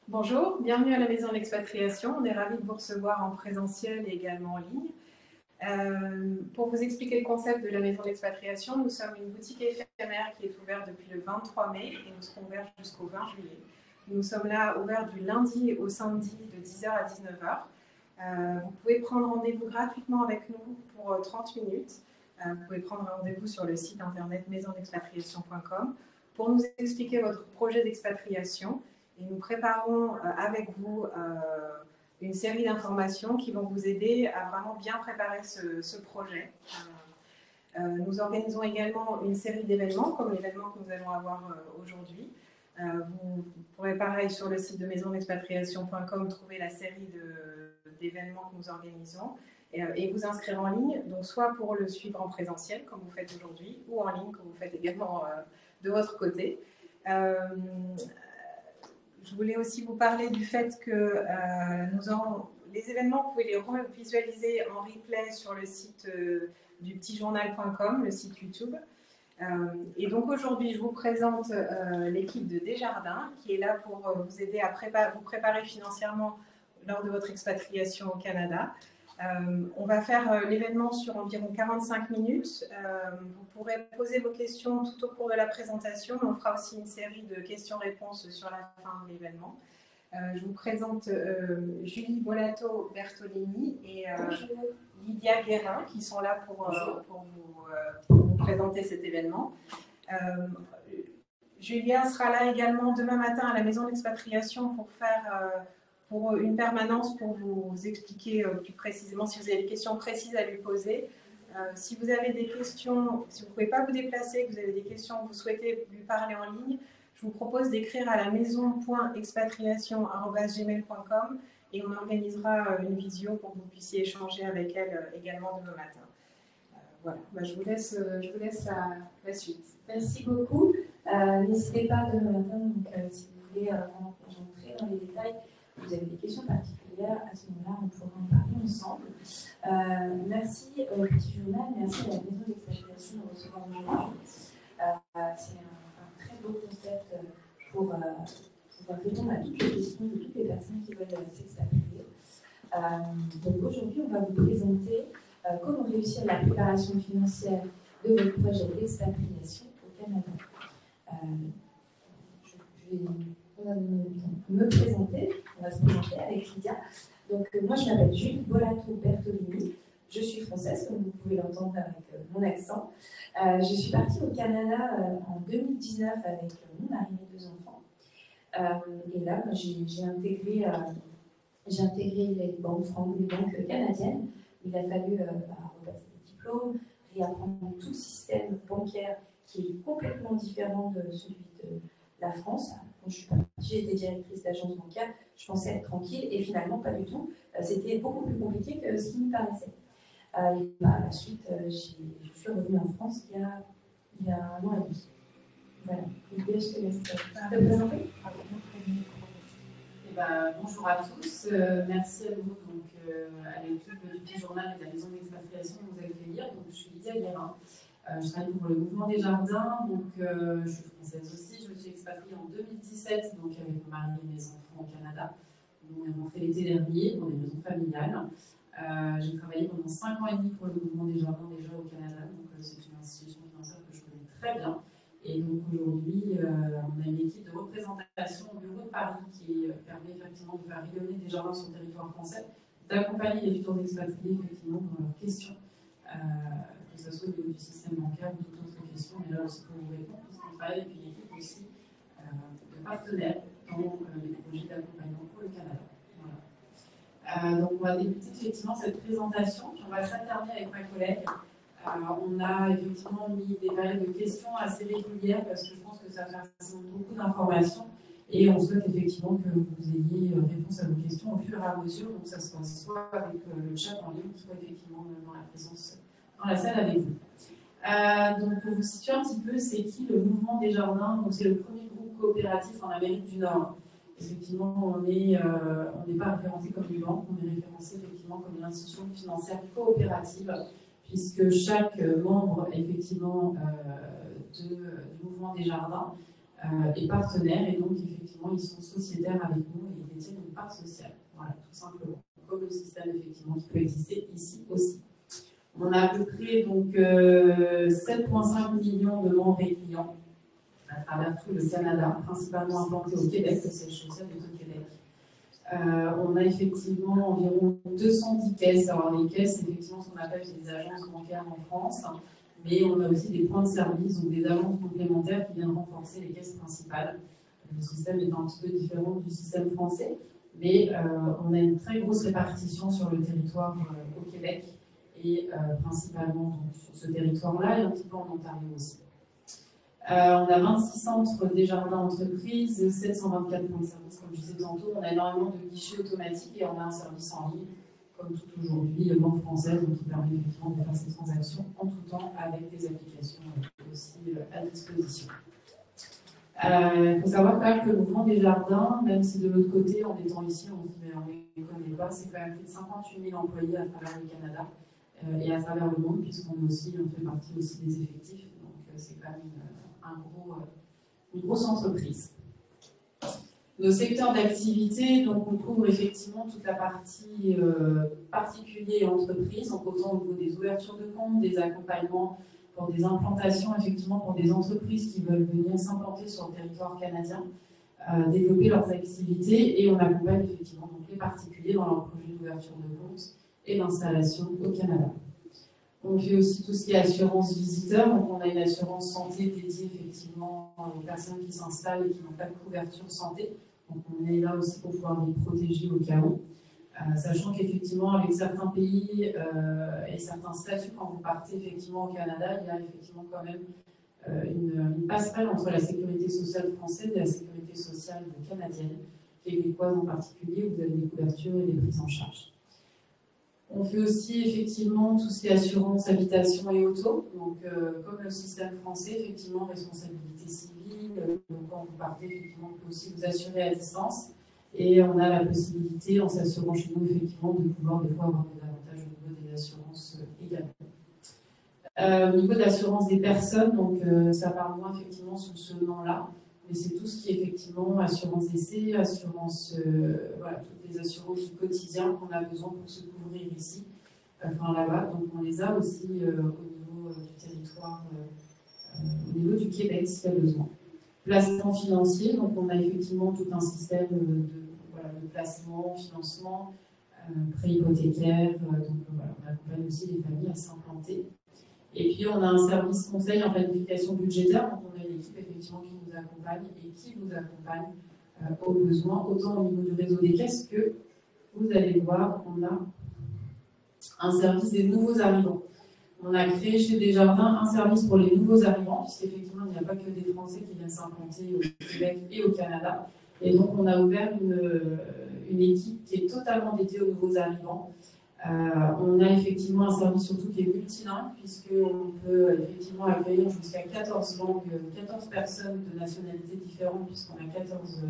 Bonjour, bienvenue à la Maison de l'Expatriation. On est ravis de vous recevoir en présentiel et également en ligne. Pour vous expliquer le concept de la Maison de l'Expatriation, nous sommes une boutique éphémère qui est ouverte depuis le 23 mai et nous serons ouverts jusqu'au 20 juillet. Nous sommes là ouverts du lundi au samedi de 10h à 19h. Vous pouvez prendre rendez-vous gratuitement avec nous pour 30 minutes. Vous pouvez prendre rendez-vous sur le site internet maisondexpatriation.com pour nous expliquer votre projet d'expatriation. Et nous préparons avec vous une série d'informations qui vont vous aider à vraiment bien préparer ce projet. Nous organisons également une série d'événements, comme l'événement que nous allons avoir aujourd'hui. Vous pourrez, pareil, sur le site de maisondexpatriation.com trouver la série d'événements que nous organisons et vous inscrire en ligne, donc soit pour le suivre en présentiel, comme vous faites aujourd'hui, ou en ligne, comme vous faites également de votre côté. Je voulais aussi vous parler du fait que les événements, vous pouvez les visualiser en replay sur le site du petitjournal.com, le site YouTube. Et donc aujourd'hui, je vous présente l'équipe de Desjardins qui est là pour vous aider à vous préparer financièrement lors de votre expatriation au Canada. On va faire l'événement sur environ 45 minutes. Vous pourrez poser vos questions tout au cours de la présentation. On fera aussi une série de questions-réponses sur la fin de l'événement. Je vous présente Julie Bolato-Bertolini et Lydia Guérin qui sont là pour vous présenter cet événement. Julia sera là également demain matin à la Maison d'Expatriation pour une permanence pour vous expliquer plus précisément si vous avez des questions précises à lui poser. Si vous avez des questions, si vous ne pouvez pas vous déplacer, que vous avez des questions, que vous souhaitez lui parler en ligne, je vous propose d'écrire à la maison.expatriation@gmail.com et on organisera une visio pour que vous puissiez échanger avec elle également demain matin. Voilà, je vous laisse la suite. Merci beaucoup. N'hésitez pas demain matin, donc, si vous voulez rentrer dans les détails, vous avez des questions particulières, à ce moment-là, on pourra en parler ensemble. Merci au Petit Journal, merci à la Maison d'Expatriation de recevoir aujourd'hui. C'est un très beau concept pour pouvoir répondre à toutes les questions de toutes les personnes qui veulent s'expatrier. Donc aujourd'hui, on va vous présenter comment réussir la préparation financière de votre projet d'expatriation au Canada. On va me présenter, on va se présenter avec Lydia. Donc moi je m'appelle Julie Bolato-Bertolini, je suis française comme vous pouvez l'entendre avec mon accent. Je suis partie au Canada en 2019 avec mon mari et mes 2 enfants. Et là j'ai intégré les banques canadiennes. Il a fallu repasser le diplôme, réapprendre tout le système bancaire qui est complètement différent de celui de la France. Quand je suis partie, j'ai été directrice d'agence bancaire, je pensais être tranquille et finalement pas du tout. C'était beaucoup plus compliqué que ce qui me paraissait. Et par la suite, je suis revenue en France il y a 1 an et demi. Voilà. Je te laisse te présenter. Bonjour à tous, merci à vous à l'équipe du Petit Journal et de la Maison d'Expatriation de nous accueillir. Donc, je suis Lydia Guérin, je travaille pour le Mouvement Desjardins, donc je suis française aussi, je me suis expatriée en 2017 donc avec mon mari et mes enfants au Canada. On est rentré l'été dernier pour des raisons familiales. J'ai travaillé pendant 5 ans et demi pour le Mouvement Desjardins déjà au Canada, donc c'est une institution financière que je connais très bien. Et donc aujourd'hui, on a une équipe de représentation au bureau de Paris qui permet effectivement de faire rayonner Desjardins sur le territoire français, d'accompagner les futurs expatriés effectivement dans leurs questions, que ce soit au niveau du système bancaire ou toute autre question. Mais là aussi pour vous répondre, parce qu'on travaille avec une équipe aussi de partenaires dans les projets d'accompagnement pour le Canada. Voilà. Donc on va débuter effectivement cette présentation, puis on va s'alterner avec ma collègue. On a effectivement mis des périodes de questions assez régulières parce que je pense que ça fait beaucoup d'informations et on souhaite effectivement que vous ayez réponse à vos questions au fur et à mesure. Donc ça se passe soit avec le chat en ligne, soit effectivement dans la présence dans la salle avec vous. Donc pour vous situer un petit peu, c'est qui le Mouvement Desjardins? Donc c'est le premier groupe coopératif en Amérique du Nord. Effectivement, on n'est pas référencé comme une banque, on est référencé effectivement comme une institution financière coopérative, puisque chaque membre effectivement du Mouvement Desjardins et partenaires, et donc effectivement ils sont sociétaires avec nous et ils détiennent une part sociale, voilà, tout simplement, comme le système effectivement qui peut exister ici aussi. On a à peu près donc 7,5 millions de membres et clients à travers tout le Canada, principalement implantés au Québec, le siège social est au Québec. On a effectivement environ 210 caisses. Alors les caisses, effectivement, ce qu'on appelle des agences bancaires en France, mais on a aussi des points de service, donc des agences complémentaires qui viennent renforcer les caisses principales. Le système est un petit peu différent du système français, mais on a une très grosse répartition sur le territoire au Québec et principalement donc, sur ce territoire-là et un petit peu en Ontario aussi. On a 26 centres Desjardins entreprises, 724 points de service, comme je disais tantôt. On a énormément de guichets automatiques et on a un service en ligne, comme tout aujourd'hui, banque française, donc qui permet effectivement de faire ces transactions en tout temps avec des applications aussi à disposition. Il faut savoir quand même que le mouvement Desjardins, même si de l'autre côté, en étant ici, on ne les connaît pas, c'est quand même plus de 58 000 employés à travers le Canada et à travers le monde, puisqu'on on fait partie aussi des effectifs. Donc c'est quand même une grosse entreprise. Nos secteurs d'activité, donc on couvre effectivement toute la partie particulier et entreprise, donc autant au niveau des ouvertures de comptes, des accompagnements pour des implantations, effectivement pour des entreprises qui veulent venir s'implanter sur le territoire canadien, développer leurs activités, et on accompagne effectivement donc les particuliers dans leur projet d'ouverture de compte et d'installation au Canada. On fait aussi tout ce qui est assurance visiteur, donc on a une assurance santé dédiée effectivement aux personnes qui s'installent et qui n'ont pas de couverture santé. Donc on est là aussi pour pouvoir les protéger au cas où. Sachant qu'effectivement avec certains pays et certains statuts, quand vous partez effectivement au Canada, il y a effectivement quand même une passerelle entre la sécurité sociale française et la sécurité sociale canadienne, québécoise en particulier, où vous avez des couvertures et des prises en charge. On fait aussi effectivement tout ce qui est assurance, habitation et auto. Donc, comme le système français, effectivement, responsabilité civile. Donc, quand vous partez, effectivement, on peut aussi vous assurer à distance. Et on a la possibilité, en s'assurant chez nous, effectivement, de pouvoir des fois avoir des avantages au niveau des assurances également. Au niveau de l'assurance des personnes, donc ça parle moins effectivement sous ce nom-là. Mais c'est tout ce qui est effectivement assurance d'essai, assurance, voilà, toutes les assurances du quotidien qu'on a besoin pour se couvrir ici, enfin là-bas. Donc on les a aussi au niveau du territoire, au niveau du Québec s'il y a besoin. Placement financier, donc on a effectivement tout un système de placement, financement, prêt hypothécaire, donc voilà, on accompagne aussi les familles à s'implanter. Et puis, on a un service conseil en planification budgétaire, donc on a une équipe effectivement qui nous accompagne et qui vous accompagne au besoin, autant au niveau du réseau des caisses que, vous allez voir, on a un service des nouveaux arrivants. On a créé chez Desjardins un service pour les nouveaux arrivants, puisqu'effectivement, il n'y a pas que des Français qui viennent s'implanter au Québec et au Canada. Et donc, on a ouvert une équipe qui est totalement dédiée aux nouveaux arrivants. On a effectivement un service surtout qui est multilingue, puisqu'on peut effectivement accueillir jusqu'à 14 langues, 14 personnes de nationalités différentes, puisqu'on a 14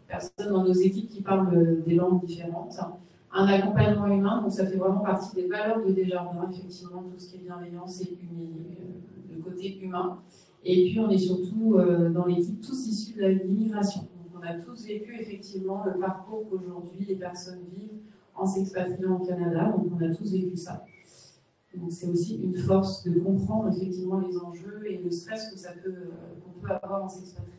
personnes dans nos équipes qui parlent des langues différentes. Un accompagnement humain, donc ça fait vraiment partie des valeurs de Desjardins, effectivement, tout ce qui est bienveillance et le côté humain. Et puis on est surtout dans l'équipe tous issus de l'immigration. Donc on a tous vécu effectivement le parcours qu'aujourd'hui les personnes vivent en s'expatriant au Canada, donc on a tous vécu ça. Donc c'est aussi une force de comprendre effectivement les enjeux et le stress qu'on peut avoir en s'expatriant.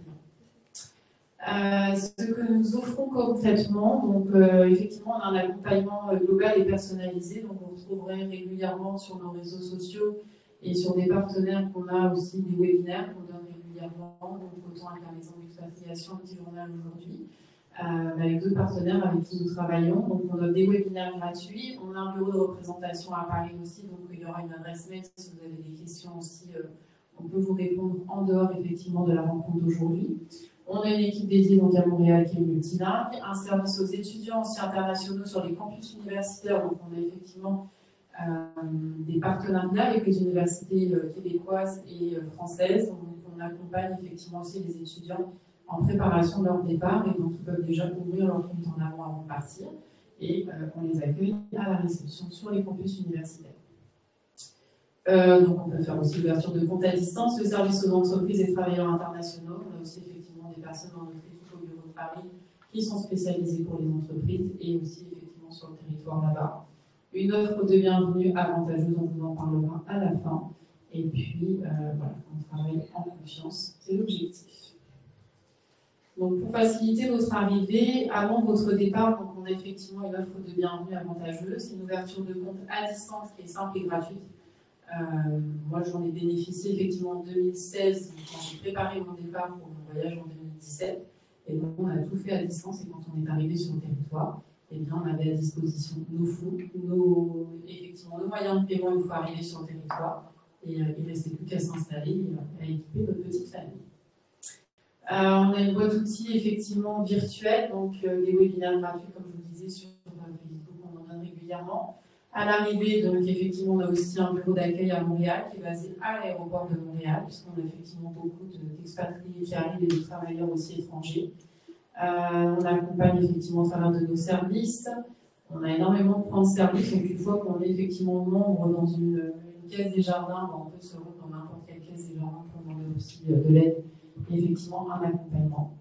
Ce que nous offrons concrètement, donc effectivement on a un accompagnement global et personnalisé, donc vous retrouverez régulièrement sur nos réseaux sociaux et sur des partenaires qu'on a aussi des webinaires qu'on donne régulièrement, donc autant avec la maison d'expatriation, le petit journal aujourd'hui. Avec d'autres partenaires avec qui nous travaillons. Donc, on a des webinaires gratuits. On a un bureau de représentation à Paris aussi. Donc, il y aura une adresse mail si vous avez des questions aussi. On peut vous répondre en dehors, effectivement, de la rencontre d'aujourd'hui. On a une équipe dédiée donc, à Montréal qui est multilingue. Un service aux étudiants aussi internationaux sur les campus universitaires. Donc, on a effectivement des partenariats avec les universités québécoises et françaises. Donc, on accompagne effectivement aussi les étudiants en préparation de leur départ, et donc ils peuvent déjà ouvrir leur compte en amont avant de partir, et on les accueille à la réception sur les campus universitaires. Donc on peut faire aussi l'ouverture de compte à distance, le service aux entreprises et travailleurs internationaux. On a aussi effectivement des personnes dans notre équipe au bureau de Paris qui sont spécialisées pour les entreprises et aussi effectivement sur le territoire là-bas. Une offre de bienvenue avantageuse, on vous en parlera à la fin. Et puis voilà, on travaille en confiance, c'est l'objectif. Donc pour faciliter votre arrivée, avant votre départ, donc on a effectivement une offre de bienvenue avantageuse, une ouverture de compte à distance qui est simple et gratuite. Moi, j'en ai bénéficié effectivement en 2016, quand j'ai préparé mon départ pour mon voyage en 2017. Et donc, on a tout fait à distance. Et quand on est arrivé sur le territoire, eh bien, on avait à disposition nos fonds, effectivement, nos moyens de paiement une fois arrivés sur le territoire. Et il ne restait plus qu'à s'installer et à équiper notre petite famille. On a une boîte d'outils effectivement virtuelle, donc des webinaires gratuits, comme je vous disais, sur Facebook, on en donne régulièrement. À l'arrivée, donc effectivement, on a aussi un bureau d'accueil à Montréal qui est basé à l'aéroport de Montréal, puisqu'on a effectivement beaucoup d'expatriés qui arrivent et de travailleurs aussi étrangers. On accompagne effectivement au travers de nos services. On a énormément de points de service, donc une fois qu'on est effectivement membre dans une caisse des jardins, on peut se rendre dans n'importe quelle caisse des jardins pour demander aussi de l'aide et effectivement un accompagnement.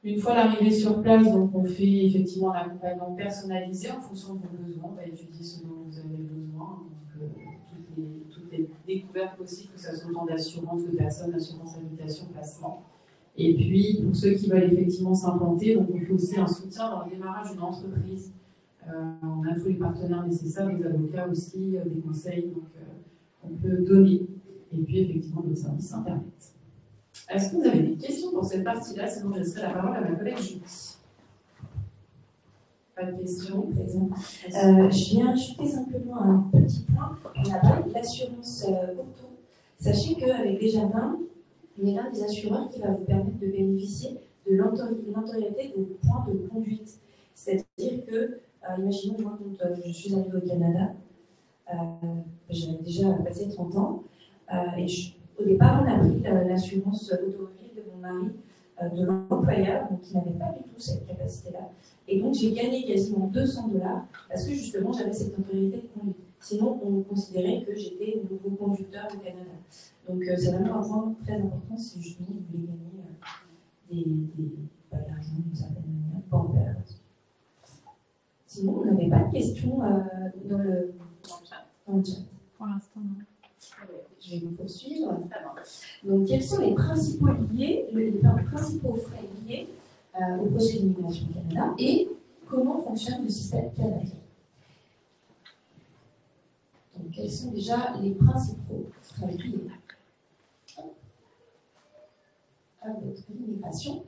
Une fois l'arrivée sur place, donc on fait effectivement un accompagnement personnalisé en fonction de vos besoins. On va étudier ce dont vous avez besoin, donc toutes les découvertes possibles, que ce soit autant d'assurance de personnes, assurance habitation, placement. Et puis pour ceux qui veulent effectivement s'implanter, donc on fait aussi un soutien dans le démarrage d'une entreprise. On a tous les partenaires nécessaires, des avocats aussi, des conseils, donc on peut donner. Et puis effectivement notre service internet. Est-ce que vous avez des questions pour cette partie-là? Sinon, je laisserai la parole à ma collègue Julie. Pas de questions? Je viens ajouter simplement un petit point. On a parlé de l'assurance auto. Sachez qu'avec Desjardins, on est l'un des assureurs qui va vous permettre de bénéficier de l'antériorité de vos points de conduite. C'est-à-dire que, imaginons, moi, quand je suis arrivée au Canada, j'avais déjà passé 30 ans, et au départ, on a pris l'assurance automobile de mon mari, de l'employeur, donc qui n'avait pas du tout cette capacité-là. Et donc, j'ai gagné quasiment $200 parce que justement, j'avais cette autorité de conduite. Sinon, on considérait que j'étais nouveau conducteur au Canada. Donc, c'est vraiment un point très important si justement vous voulez gagner de l'argent d'une certaine manière pour en faire. Sinon, on n'avait pas de questions dans le chat. Pour l'instant, non. Je vais vous poursuivre. Donc, quels sont les principaux frais liés au projet d'immigration au Canada et comment fonctionne le système canadien? Donc, quels sont déjà les principaux frais liés à votre immigration?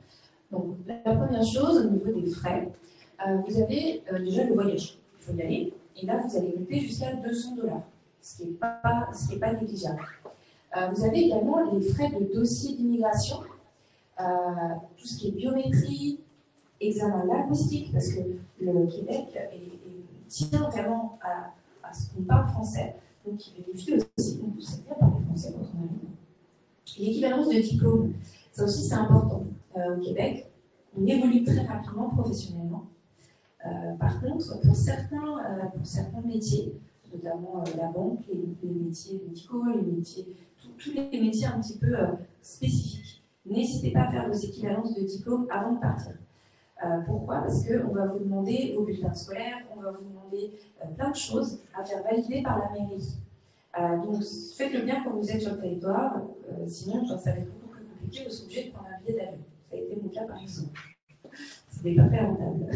Donc, la première chose, au niveau des frais, vous avez déjà le voyage. Il faut y aller. Et là, vous allez coûter jusqu'à $200. Ce qui n'est pas négligeable. Vous avez également les frais de dossier d'immigration, tout ce qui est biométrie, examen linguistique, parce que le Québec tient vraiment à ce qu'on parle français, donc il vérifie aussi qu'on sait bien parler français quand on arrive. L'équivalence de diplôme, ça aussi c'est important. Au Québec, on évolue très rapidement professionnellement. Par contre, pour certains métiers, notamment la banque, les métiers médicaux, tous les métiers un petit peu spécifiques. N'hésitez pas à faire vos équivalences de diplôme avant de partir. Pourquoi? Parce qu'on va vous demander vos bulletins scolaires, on va vous demander plein de choses à faire valider par la mairie. Donc faites-le bien quand vous êtes sur le territoire, sinon ça va être beaucoup plus compliqué, vous serez obligé de prendre un billet d'avion. Ça a été mon cas par exemple. Ce n'est pas très rentable.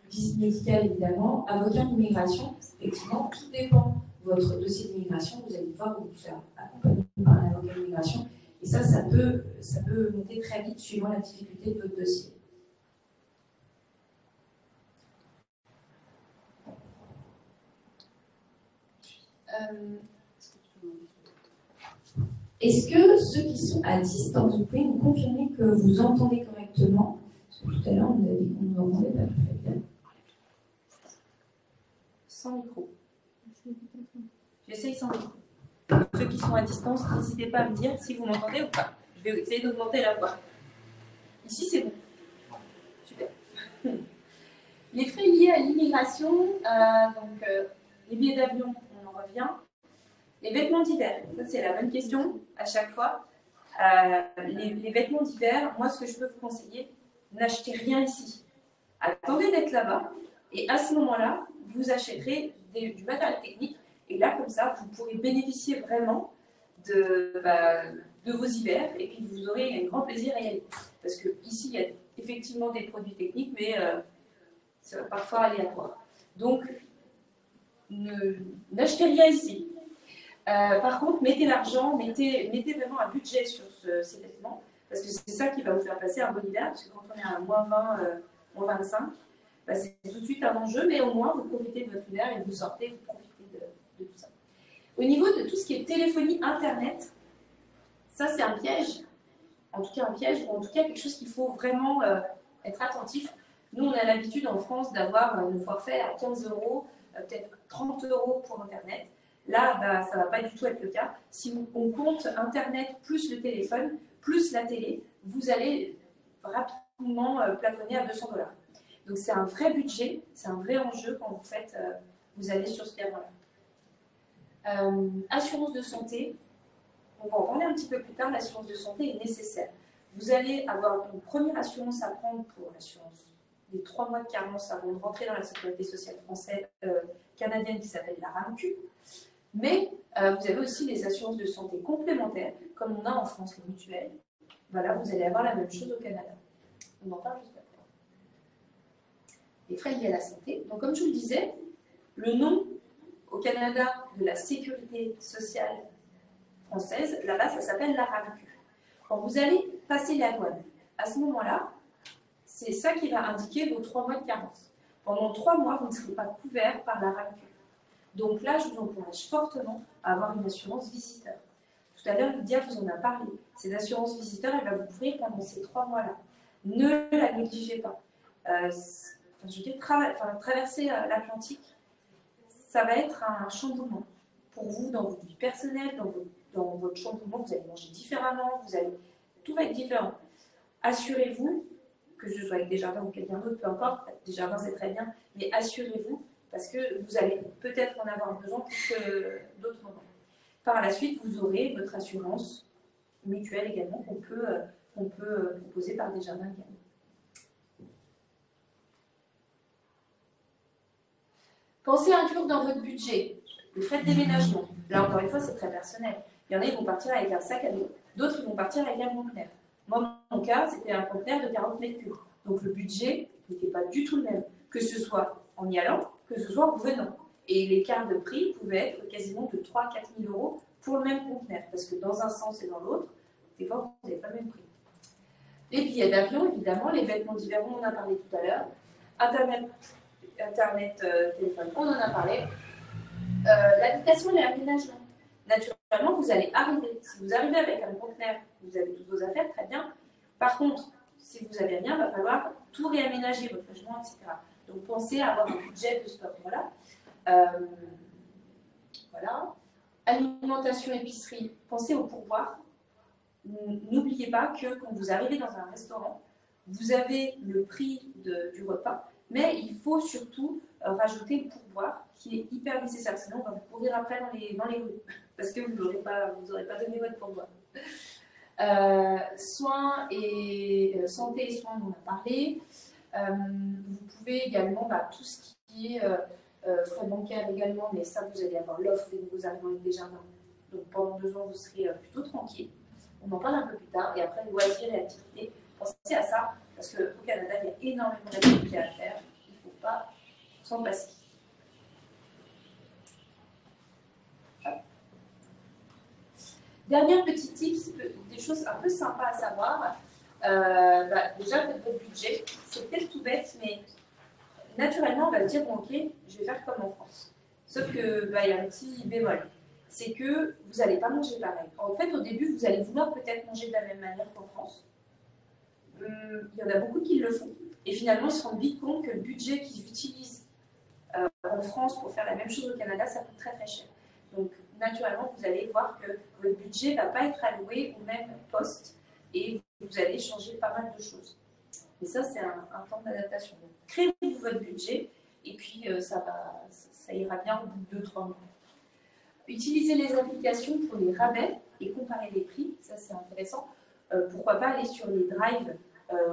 Visite médicale évidemment, avocat d'immigration, effectivement, tout dépend de votre dossier d'immigration, vous allez devoir vous faire accompagner par un avocat d'immigration, et ça peut monter très vite suivant la difficulté de votre dossier. Est-ce que ceux qui sont à distance, vous pouvez nous confirmer que vous entendez correctement? Parce que tout à l'heure, on nous a dit qu'on ne nous entendait pas très bien. Sans micro. J'essaye sans micro. Ceux qui sont à distance, n'hésitez pas à me dire si vous m'entendez ou pas. Je vais essayer d'augmenter la voix. Ici, c'est bon. Super. Les frais liés à l'immigration, Les billets d'avion, on en revient. Les vêtements d'hiver, ça c'est la bonne question à chaque fois. Les vêtements d'hiver, moi ce que je peux vous conseiller, n'achetez rien ici. Attendez d'être là-bas et à ce moment-là, vous achèterez du matériel technique et là comme ça, vous pourrez bénéficier vraiment de vos hivers et puis vous aurez un grand plaisir à y aller. Parce que ici, il y a effectivement des produits techniques, mais ça va parfois aléatoire. Donc, n'achetez rien ici. Par contre, mettez l'argent, mettez vraiment un budget sur ces vêtements, parce que c'est ça qui va vous faire passer un bon hiver, parce que quand on est à moins 20, moins 25, bah, c'est tout de suite un enjeu, mais au moins vous profitez de votre hiver et vous sortez, vous profitez de tout ça. Au niveau de tout ce qui est téléphonie, Internet, ça c'est un piège, en tout cas un piège, ou en tout cas quelque chose qu'il faut vraiment être attentif. Nous, on a l'habitude en France d'avoir nos forfaits à 15 €, peut-être 30 € pour Internet. Là, bah, ça ne va pas du tout être le cas. Si on compte Internet plus le téléphone, plus la télé, vous allez rapidement plafonner à 200 $. Donc c'est un vrai budget, c'est un vrai enjeu quand vous faites, vous allez sur ce terrain-là. Assurance de santé, on va en parler un petit peu plus tard, l'assurance de santé est nécessaire. Vous allez avoir une première assurance à prendre pour l'assurance des 3 mois de carence avant de rentrer dans la sécurité sociale française canadienne qui s'appelle la RAMQ. Mais vous avez aussi les assurances de santé complémentaires, comme on a en France les mutuelles. Voilà, vous allez avoir la même chose au Canada. On en parle juste après. Les frais liés à la santé. Donc, comme je vous le disais, le nom au Canada de la sécurité sociale française, là-bas, ça s'appelle la RAMQ. Quand vous allez passer la douane, à ce moment-là, c'est ça qui va indiquer vos 3 mois de carence. Pendant 3 mois, vous ne serez pas couvert par la RAMQ. Donc là, je vous encourage fortement à avoir une assurance visiteur. Tout à l'heure, Lydia vous en a parlé. Cette assurance visiteur, elle va vous couvrir pendant ces 3 mois-là. Ne la négligez pas. Je dis, traverser l'Atlantique, ça va être un chamboulement. Pour vous, dans votre vie personnelle, dans votre chamboulement, vous allez manger différemment, tout va être différent. Assurez-vous, que ce soit avec Desjardins ou quelqu'un d'autre, peu importe, Desjardins c'est très bien, mais assurez-vous, parce que vous allez peut-être en avoir besoin plus que d'autres moments. Par la suite, vous aurez votre assurance mutuelle également qu'on peut proposer par Desjardins également. Pensez à inclure dans votre budget les frais de déménagement. Là, encore une fois, c'est très personnel. Il y en a qui vont partir avec un sac à dos, d'autres qui vont partir avec un conteneur. Moi, mon cas, c'était un conteneur de 40 mètres cubes. Donc, le budget n'était pas du tout le même, que ce soit en y allant, que ce soit en revenant. Et l'écart de prix pouvait être quasiment de 3 000 à 4 000 € pour le même conteneur, parce que dans un sens et dans l'autre, des fois, vous n'avez pas le même prix. Les billets d'avion, évidemment, les vêtements d'hiver, on en a parlé tout à l'heure. Internet, téléphone, on en a parlé. L'habitation et l'aménagement. Naturellement, vous allez arriver. Si vous arrivez avec un conteneur, vous avez toutes vos affaires, très bien. Par contre, si vous n'avez rien, il va falloir tout réaménager, votre logement, etc. Donc, pensez à avoir un budget de stock. Voilà. Voilà. Alimentation, épicerie, pensez au pourboire. N'oubliez pas que quand vous arrivez dans un restaurant, vous avez le prix du repas, mais il faut surtout rajouter le pourboire qui est hyper nécessaire. Sinon, on va vous courir après dans les rues parce que vous n'aurez pas donné votre pourboire. Soins et santé et soins, on en a parlé. Vous pouvez également, tout ce qui est frais bancaires également, mais ça, vous allez avoir l'offre des nouveaux arrivants avec Desjardins. Donc pendant 2 ans, vous serez plutôt tranquille. On en parle un peu plus tard. Et après, loisirs et activités. Pensez à ça, parce qu'au Canada, il y a énormément d'activités à faire. Il ne faut pas s'en passer. Dernier petit tips, des choses un peu sympas à savoir. Déjà, faites votre budget. C'est peut-être tout bête, mais naturellement, on va se dire, bon, ok, je vais faire comme en France. Sauf que il y a un petit bémol. C'est que vous n'allez pas manger pareil. En fait, au début, vous allez vouloir peut-être manger de la même manière qu'en France. Il y en a beaucoup qui le font. Et finalement, ils se rendent vite compte que le budget qu'ils utilisent en France pour faire la même chose au Canada, ça coûte très très cher. Donc, naturellement, vous allez voir que votre budget ne va pas être alloué au même poste et vous allez changer pas mal de choses. Et ça, c'est un temps d'adaptation. Donc, créez-vous votre budget et puis ça ça ira bien au bout de 2-3 mois. Utiliser les applications pour les rabais et comparer les prix, ça c'est intéressant. Pourquoi pas aller sur les drives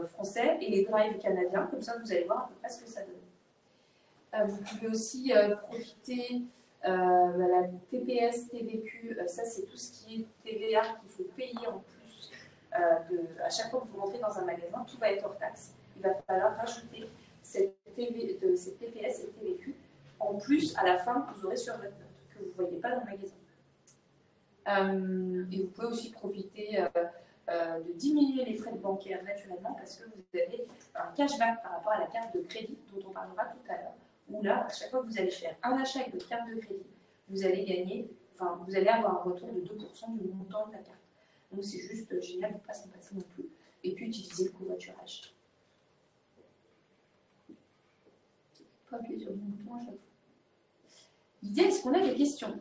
français et les drives canadiens, comme ça vous allez voir à peu près ce que ça donne. Vous pouvez aussi profiter la TPS, TVQ, ça c'est tout ce qui est TVA qu'il faut payer en plus à chaque fois que vous rentrez dans un magasin, tout va être hors taxe. Il va falloir rajouter cette TPS et TVQ en plus à la fin que vous aurez sur votre note, que vous ne voyez pas dans le magasin. Et vous pouvez aussi profiter de diminuer les frais bancaires naturellement parce que vous avez un cashback par rapport à la carte de crédit dont on parlera tout à l'heure, où là, à chaque fois que vous allez faire un achat avec votre carte de crédit, vous allez gagner, enfin, vous allez avoir un retour de 2% du montant de la carte. Donc c'est juste génial, ne pas s'en passer non plus. Et puis utiliser le covoiturage. Pas appuyer sur le bouton à chaque fois. Lydia, est-ce qu'on a des questions?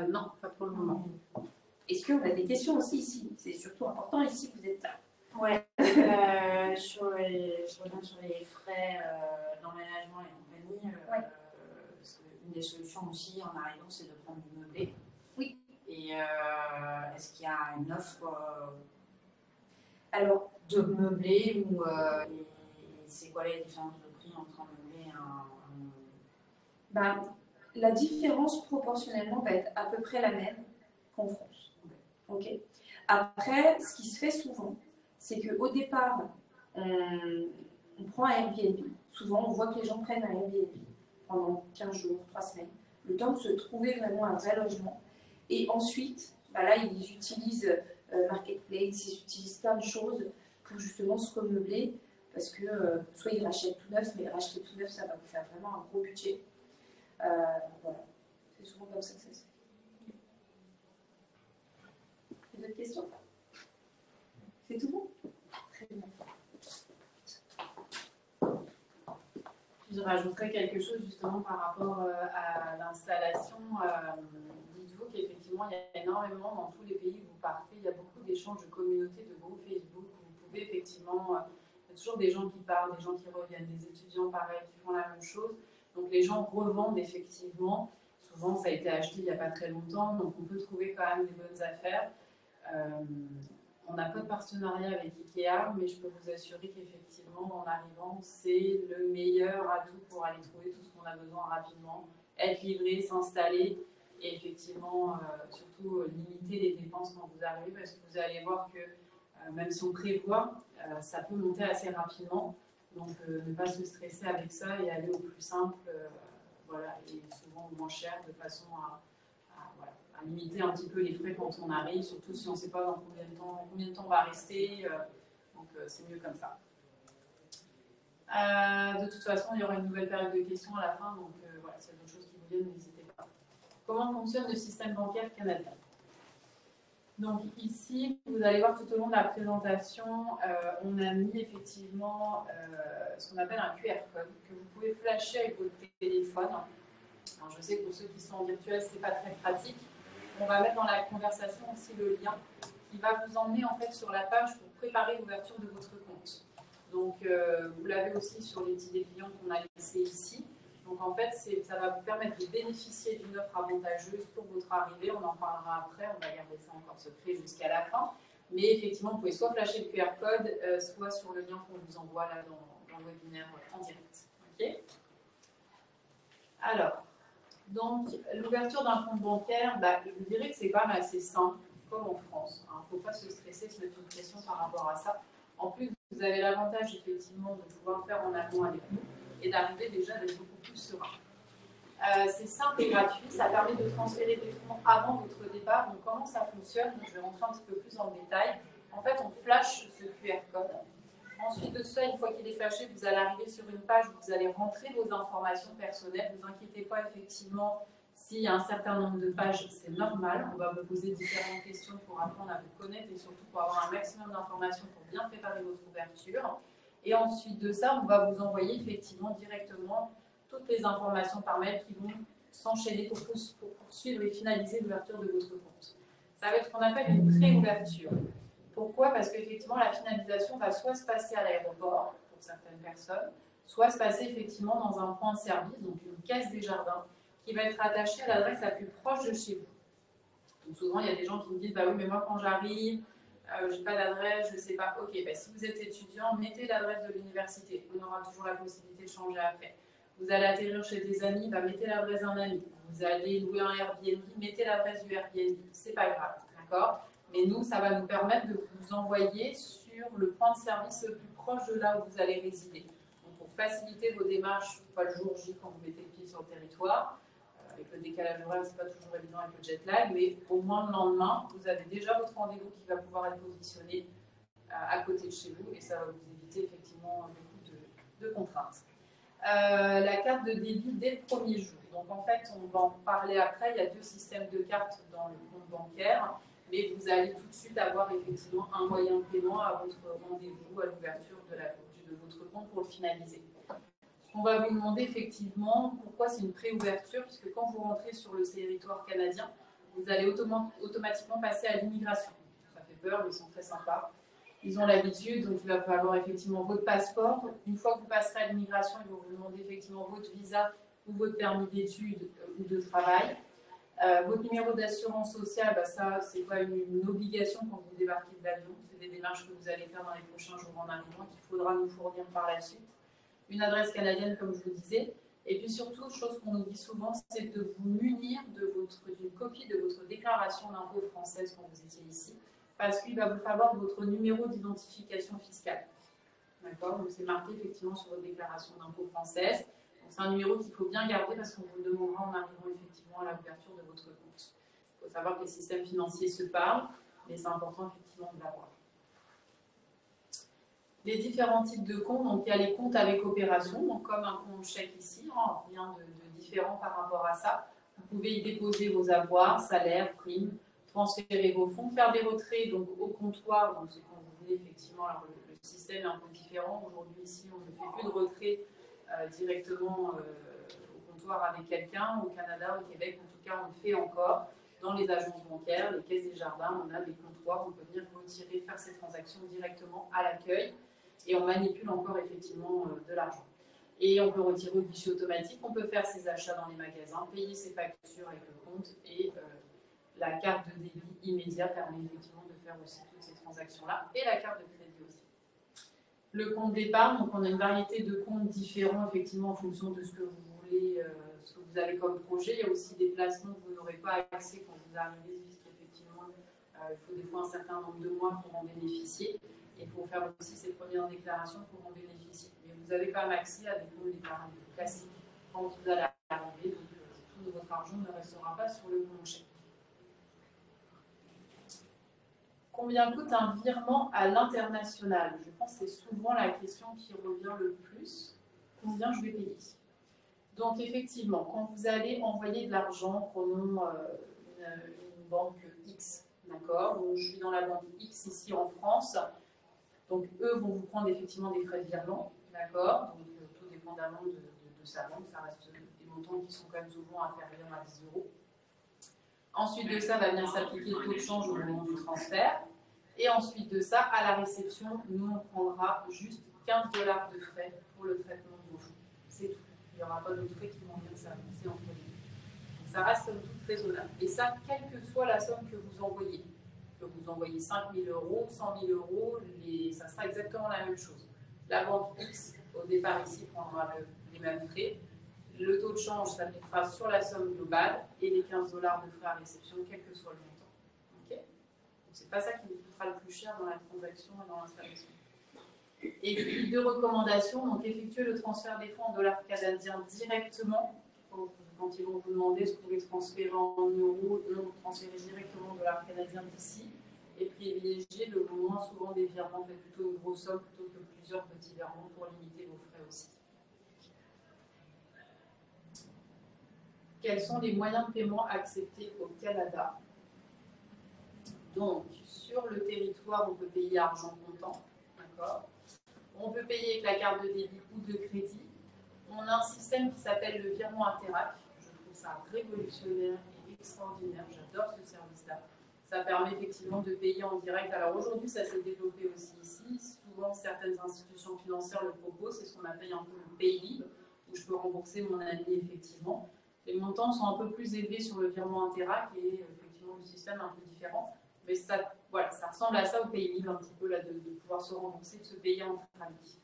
Non, pas pour le moment. Est-ce qu'on a des questions aussi ici? C'est surtout important ici que vous êtes là. Ouais, je reviens sur les frais d'emménagement et compagnie. Parce qu'une des solutions aussi en arrivant, c'est de prendre du meublé. Oui. Et est-ce qu'il y a une offre Alors, de meublé ou c'est quoi les différences de prix entre un meublé et ben, la différence proportionnellement va être à peu près la même qu'en France. Okay. Après, ce qui se fait souvent, c'est qu'au départ, on prend un Airbnb. Souvent, on voit que les gens prennent un Airbnb pendant 15 jours, 3 semaines, le temps de se trouver vraiment un vrai logement. Et ensuite, bah là, ils utilisent Marketplace, ils utilisent plein de choses pour justement se remeubler, parce que soit ils rachètent tout neuf, mais racheter tout neuf, ça va vous faire vraiment un gros budget. Voilà, c'est souvent comme ça que ça se fait. D'autres questions? C'est tout bon? Très bien. Je rajouterais quelque chose justement par rapport à l'installation. Dites-vous qu'effectivement, il y a énormément dans tous les pays où vous partez, il y a beaucoup d'échanges de communautés, de groupes Facebook où vous pouvez effectivement, il y a toujours des gens qui partent, des gens qui reviennent, des étudiants pareil qui font la même chose. Donc les gens revendent effectivement. Souvent, ça a été acheté il n'y a pas très longtemps, donc on peut trouver quand même des bonnes affaires. On n'a pas de partenariat avec Ikea, mais je peux vous assurer qu'effectivement, en arrivant, c'est le meilleur atout pour aller trouver tout ce qu'on a besoin rapidement, être livré, s'installer et effectivement, surtout limiter les dépenses quand vous arrivez, parce que vous allez voir que même si on prévoit, ça peut monter assez rapidement. Donc, ne pas se stresser avec ça et aller au plus simple, voilà, et souvent moins cher, de façon à limiter un petit peu les frais quand on arrive, surtout si on ne sait pas dans combien de temps on va rester. Donc, c'est mieux comme ça. De toute façon, il y aura une nouvelle période de questions à la fin, donc voilà, s'il y a d'autres choses qui vous viennent, n'hésitez pas. Comment fonctionne le système bancaire canadien? Donc ici, vous allez voir tout au long de la présentation, on a mis effectivement ce qu'on appelle un QR code que vous pouvez flasher avec votre téléphone. Alors, je sais que pour ceux qui sont en virtuel, ce n'est pas très pratique. On va mettre dans la conversation aussi le lien qui va vous emmener en fait sur la page pour préparer l'ouverture de votre compte. Donc vous l'avez aussi sur les idées clients qu'on a laissé ici. Donc en fait, ça va vous permettre de bénéficier d'une offre avantageuse pour votre arrivée. On en parlera après, on va garder ça encore secret jusqu'à la fin. Mais effectivement, vous pouvez soit flasher le QR code, soit sur le lien qu'on vous envoie là dans le webinaire en direct. Okay. Alors, donc l'ouverture d'un compte bancaire, je vous dirais que c'est quand même assez simple, comme en France. Il ne faut pas se stresser, se mettre une pression par rapport à ça. En plus, vous avez l'avantage effectivement de pouvoir faire en amont avec nous et d'arriver déjà d'être beaucoup plus serein. C'est simple et gratuit, ça permet de transférer des fonds avant votre départ. Donc comment ça fonctionne? Je vais rentrer un petit peu plus dans le détail. En fait, on flash ce QR code. Ensuite de ça, une fois qu'il est flashé, vous allez arriver sur une page où vous allez rentrer vos informations personnelles. Ne vous inquiétez pas, effectivement, s'il y a un certain nombre de pages, c'est normal. On va vous poser différentes questions pour apprendre à vous connaître et surtout pour avoir un maximum d'informations pour bien préparer votre ouverture. Et ensuite de ça, on va vous envoyer effectivement directement toutes les informations par mail qui vont s'enchaîner pour poursuivre et finaliser l'ouverture de votre compte. Ça va être ce qu'on appelle une pré-ouverture. Pourquoi? Parce qu'effectivement, la finalisation va soit se passer à l'aéroport, pour certaines personnes, soit se passer effectivement dans un point de service, donc une caisse des jardins, qui va être attachée à l'adresse la plus proche de chez vous. Donc souvent, il y a des gens qui me disent, bah oui, mais moi quand j'arrive, je n'ai pas d'adresse, je ne sais pas. Ok, bah, si vous êtes étudiant, mettez l'adresse de l'université. On aura toujours la possibilité de changer après. Vous allez atterrir chez des amis, bah, mettez l'adresse d'un ami. Vous allez louer un Airbnb, mettez l'adresse du Airbnb. C'est pas grave, d'accord? Mais nous, ça va nous permettre de vous envoyer sur le point de service le plus proche de là où vous allez résider. Donc pour faciliter vos démarches, pas le jour J quand vous mettez le pied sur le territoire, avec le décalage horaire, c'est pas toujours évident avec le jet lag, mais au moins le lendemain, vous avez déjà votre rendez-vous qui va pouvoir être positionné à côté de chez vous et ça va vous éviter effectivement beaucoup de contraintes. La carte de débit dès le premier jour. Donc en fait, on va en parler après, il y a 2 systèmes de cartes dans le compte bancaire, mais vous allez tout de suite avoir effectivement un moyen de paiement à votre rendez-vous, à l'ouverture de votre compte pour le finaliser. On va vous demander effectivement pourquoi c'est une pré-ouverture, puisque quand vous rentrez sur le territoire canadien, vous allez automatiquement passer à l'immigration. Ça fait peur, mais ils sont très sympas. Ils ont l'habitude, donc il va falloir effectivement votre passeport. Une fois que vous passerez à l'immigration, ils vont vous demander effectivement votre visa ou votre permis d'études ou de travail. Votre numéro d'assurance sociale, bah ça, c'est pas une obligation quand vous débarquez de l'avion. C'est des démarches que vous allez faire dans les prochains jours en arrivant qu'il faudra nous fournir par la suite. Une adresse canadienne, comme je vous disais. Et puis surtout, chose qu'on nous dit souvent, c'est de vous munir d'une copie de votre déclaration d'impôt française quand vous étiez ici, parce qu'il va vous falloir votre numéro d'identification fiscale. D'accord? Donc c'est marqué effectivement sur votre déclaration d'impôt française. Donc c'est un numéro qu'il faut bien garder parce qu'on vous le demandera en arrivant effectivement à l'ouverture de votre compte. Il faut savoir que les systèmes financiers se parlent, mais c'est important effectivement de l'avoir. Les différents types de comptes, donc il y a les comptes avec opération, donc comme un compte chèque ici, rien de différent par rapport à ça. Vous pouvez y déposer vos avoirs, salaires, primes, transférer vos fonds, faire des retraits donc au comptoir, donc c'est quand vous voulez effectivement, alors le système est un peu différent. Aujourd'hui ici, on ne fait plus de retrait directement au comptoir avec quelqu'un. Au Canada, au Québec, en tout cas, on le fait encore. Dans les agences bancaires, les caisses des jardins, on a des comptoirs, on peut venir retirer, faire ces transactions directement à l'accueil. Et on manipule encore effectivement de l'argent. Et on peut retirer au guichet automatique, on peut faire ses achats dans les magasins, payer ses factures avec le compte et la carte de débit immédiat permet effectivement de faire aussi toutes ces transactions-là et la carte de crédit aussi. Le compte d'épargne, donc on a une variété de comptes différents effectivement en fonction de ce que vous voulez, ce que vous avez comme projet. Il y a aussi des placements que vous n'aurez pas accès quand vous arrivez, puisqu'effectivement il faut des fois un certain nombre de mois pour en bénéficier. Il faut faire aussi ces premières déclarations pour en bénéficier. Mais vous avez quand même accès à des comptes d'épargne classiques quand vous allez arriver. Donc tout votre argent ne restera pas sur le compte chèque. Combien coûte un virement à l'international? Je pense que c'est souvent la question qui revient le plus. Combien je vais payer? Donc effectivement, quand vous allez envoyer de l'argent, prenons une banque X, d'accord? Je suis dans la banque X ici en France. Donc, eux vont vous prendre effectivement des frais de virement, d'accord? Donc, tout dépendamment de sa banque, ça reste des montants qui sont quand même souvent inférieurs à 10 euros. Ensuite de ça, va venir s'appliquer le taux de change au moment du transfert. Et ensuite de ça, à la réception, nous, on prendra juste 15 $ de frais pour le traitement de vos fonds. C'est tout. Il n'y aura pas d'autres frais qui vont venir s'avancer entre les deux. Donc, ça reste comme tout raisonnable. Et ça, quelle que soit la somme que vous envoyez. Que vous envoyez 5 000 euros, 100 000 euros, ça sera exactement la même chose. La banque X, au départ ici, prendra les mêmes frais. Le taux de change s'appliquera sur la somme globale et les 15 $ de frais à réception, quel que soit le montant. Okay, donc, c'est pas ça qui vous coûtera le plus cher dans la transaction et dans l'installation. Et puis, 2 recommandations. Donc, effectuer le transfert des fonds en dollars canadiens directement. Quand ils vont vous demander ce que vous voulez transférer en euros, non, transférer directement en dollars canadiens d'ici et privilégier le moins souvent des virements, faites plutôt une grosse somme plutôt que plusieurs petits virements pour limiter vos frais aussi. Quels sont les moyens de paiement acceptés au Canada? Donc, sur le territoire, on peut payer argent comptant, d'accord? On peut payer avec la carte de débit ou de crédit. On a un système qui s'appelle le virement Interac. Je trouve ça révolutionnaire et extraordinaire. J'adore ce service-là. Ça permet effectivement de payer en direct. Alors aujourd'hui, ça s'est développé aussi ici. Souvent, certaines institutions financières le proposent. C'est ce qu'on appelle un peu le Paylib, où je peux rembourser mon ami effectivement. Les montants sont un peu plus élevés sur le virement Interac et effectivement le système est un peu différent. Mais ça, voilà, ça ressemble à ça au Paylib un petit peu, là, de pouvoir se rembourser, de se payer entre amis.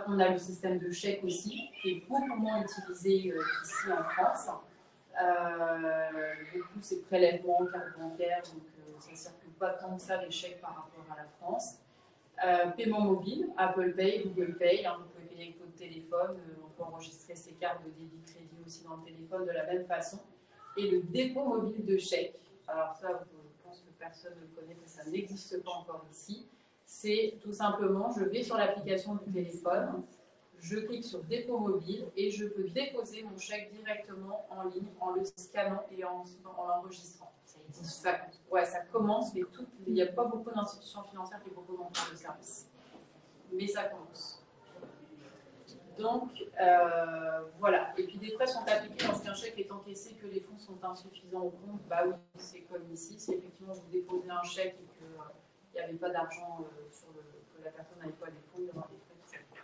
On a le système de chèque aussi, qui est beaucoup moins utilisé ici en France. Beaucoup c'est prélèvement, carte bancaire, donc ça ne circule pas tant que ça les chèques par rapport à la France. Paiement mobile, Apple Pay, Google Pay, hein, vous pouvez payer avec votre téléphone, on peut enregistrer ses cartes de débit crédit aussi dans le téléphone de la même façon. Et le dépôt mobile de chèque, alors ça je pense que personne ne le connaît, que ça n'existe pas encore ici. C'est tout simplement, je vais sur l'application du téléphone, je clique sur dépôt mobile et je peux déposer mon chèque directement en ligne en le scannant et en l'enregistrant. Ça commence, mais il n'y a pas beaucoup d'institutions financières qui proposent encore le service. Mais ça commence. Donc, voilà. Et puis des frais sont appliqués lorsqu'un chèque est encaissé que les fonds sont insuffisants au compte. Bah oui, c'est comme ici. Si effectivement vous déposez un chèque et qu'il n'y avait pas d'argent que la personne n'avait pas les fonds, il y aura des frais qui s'appliquent.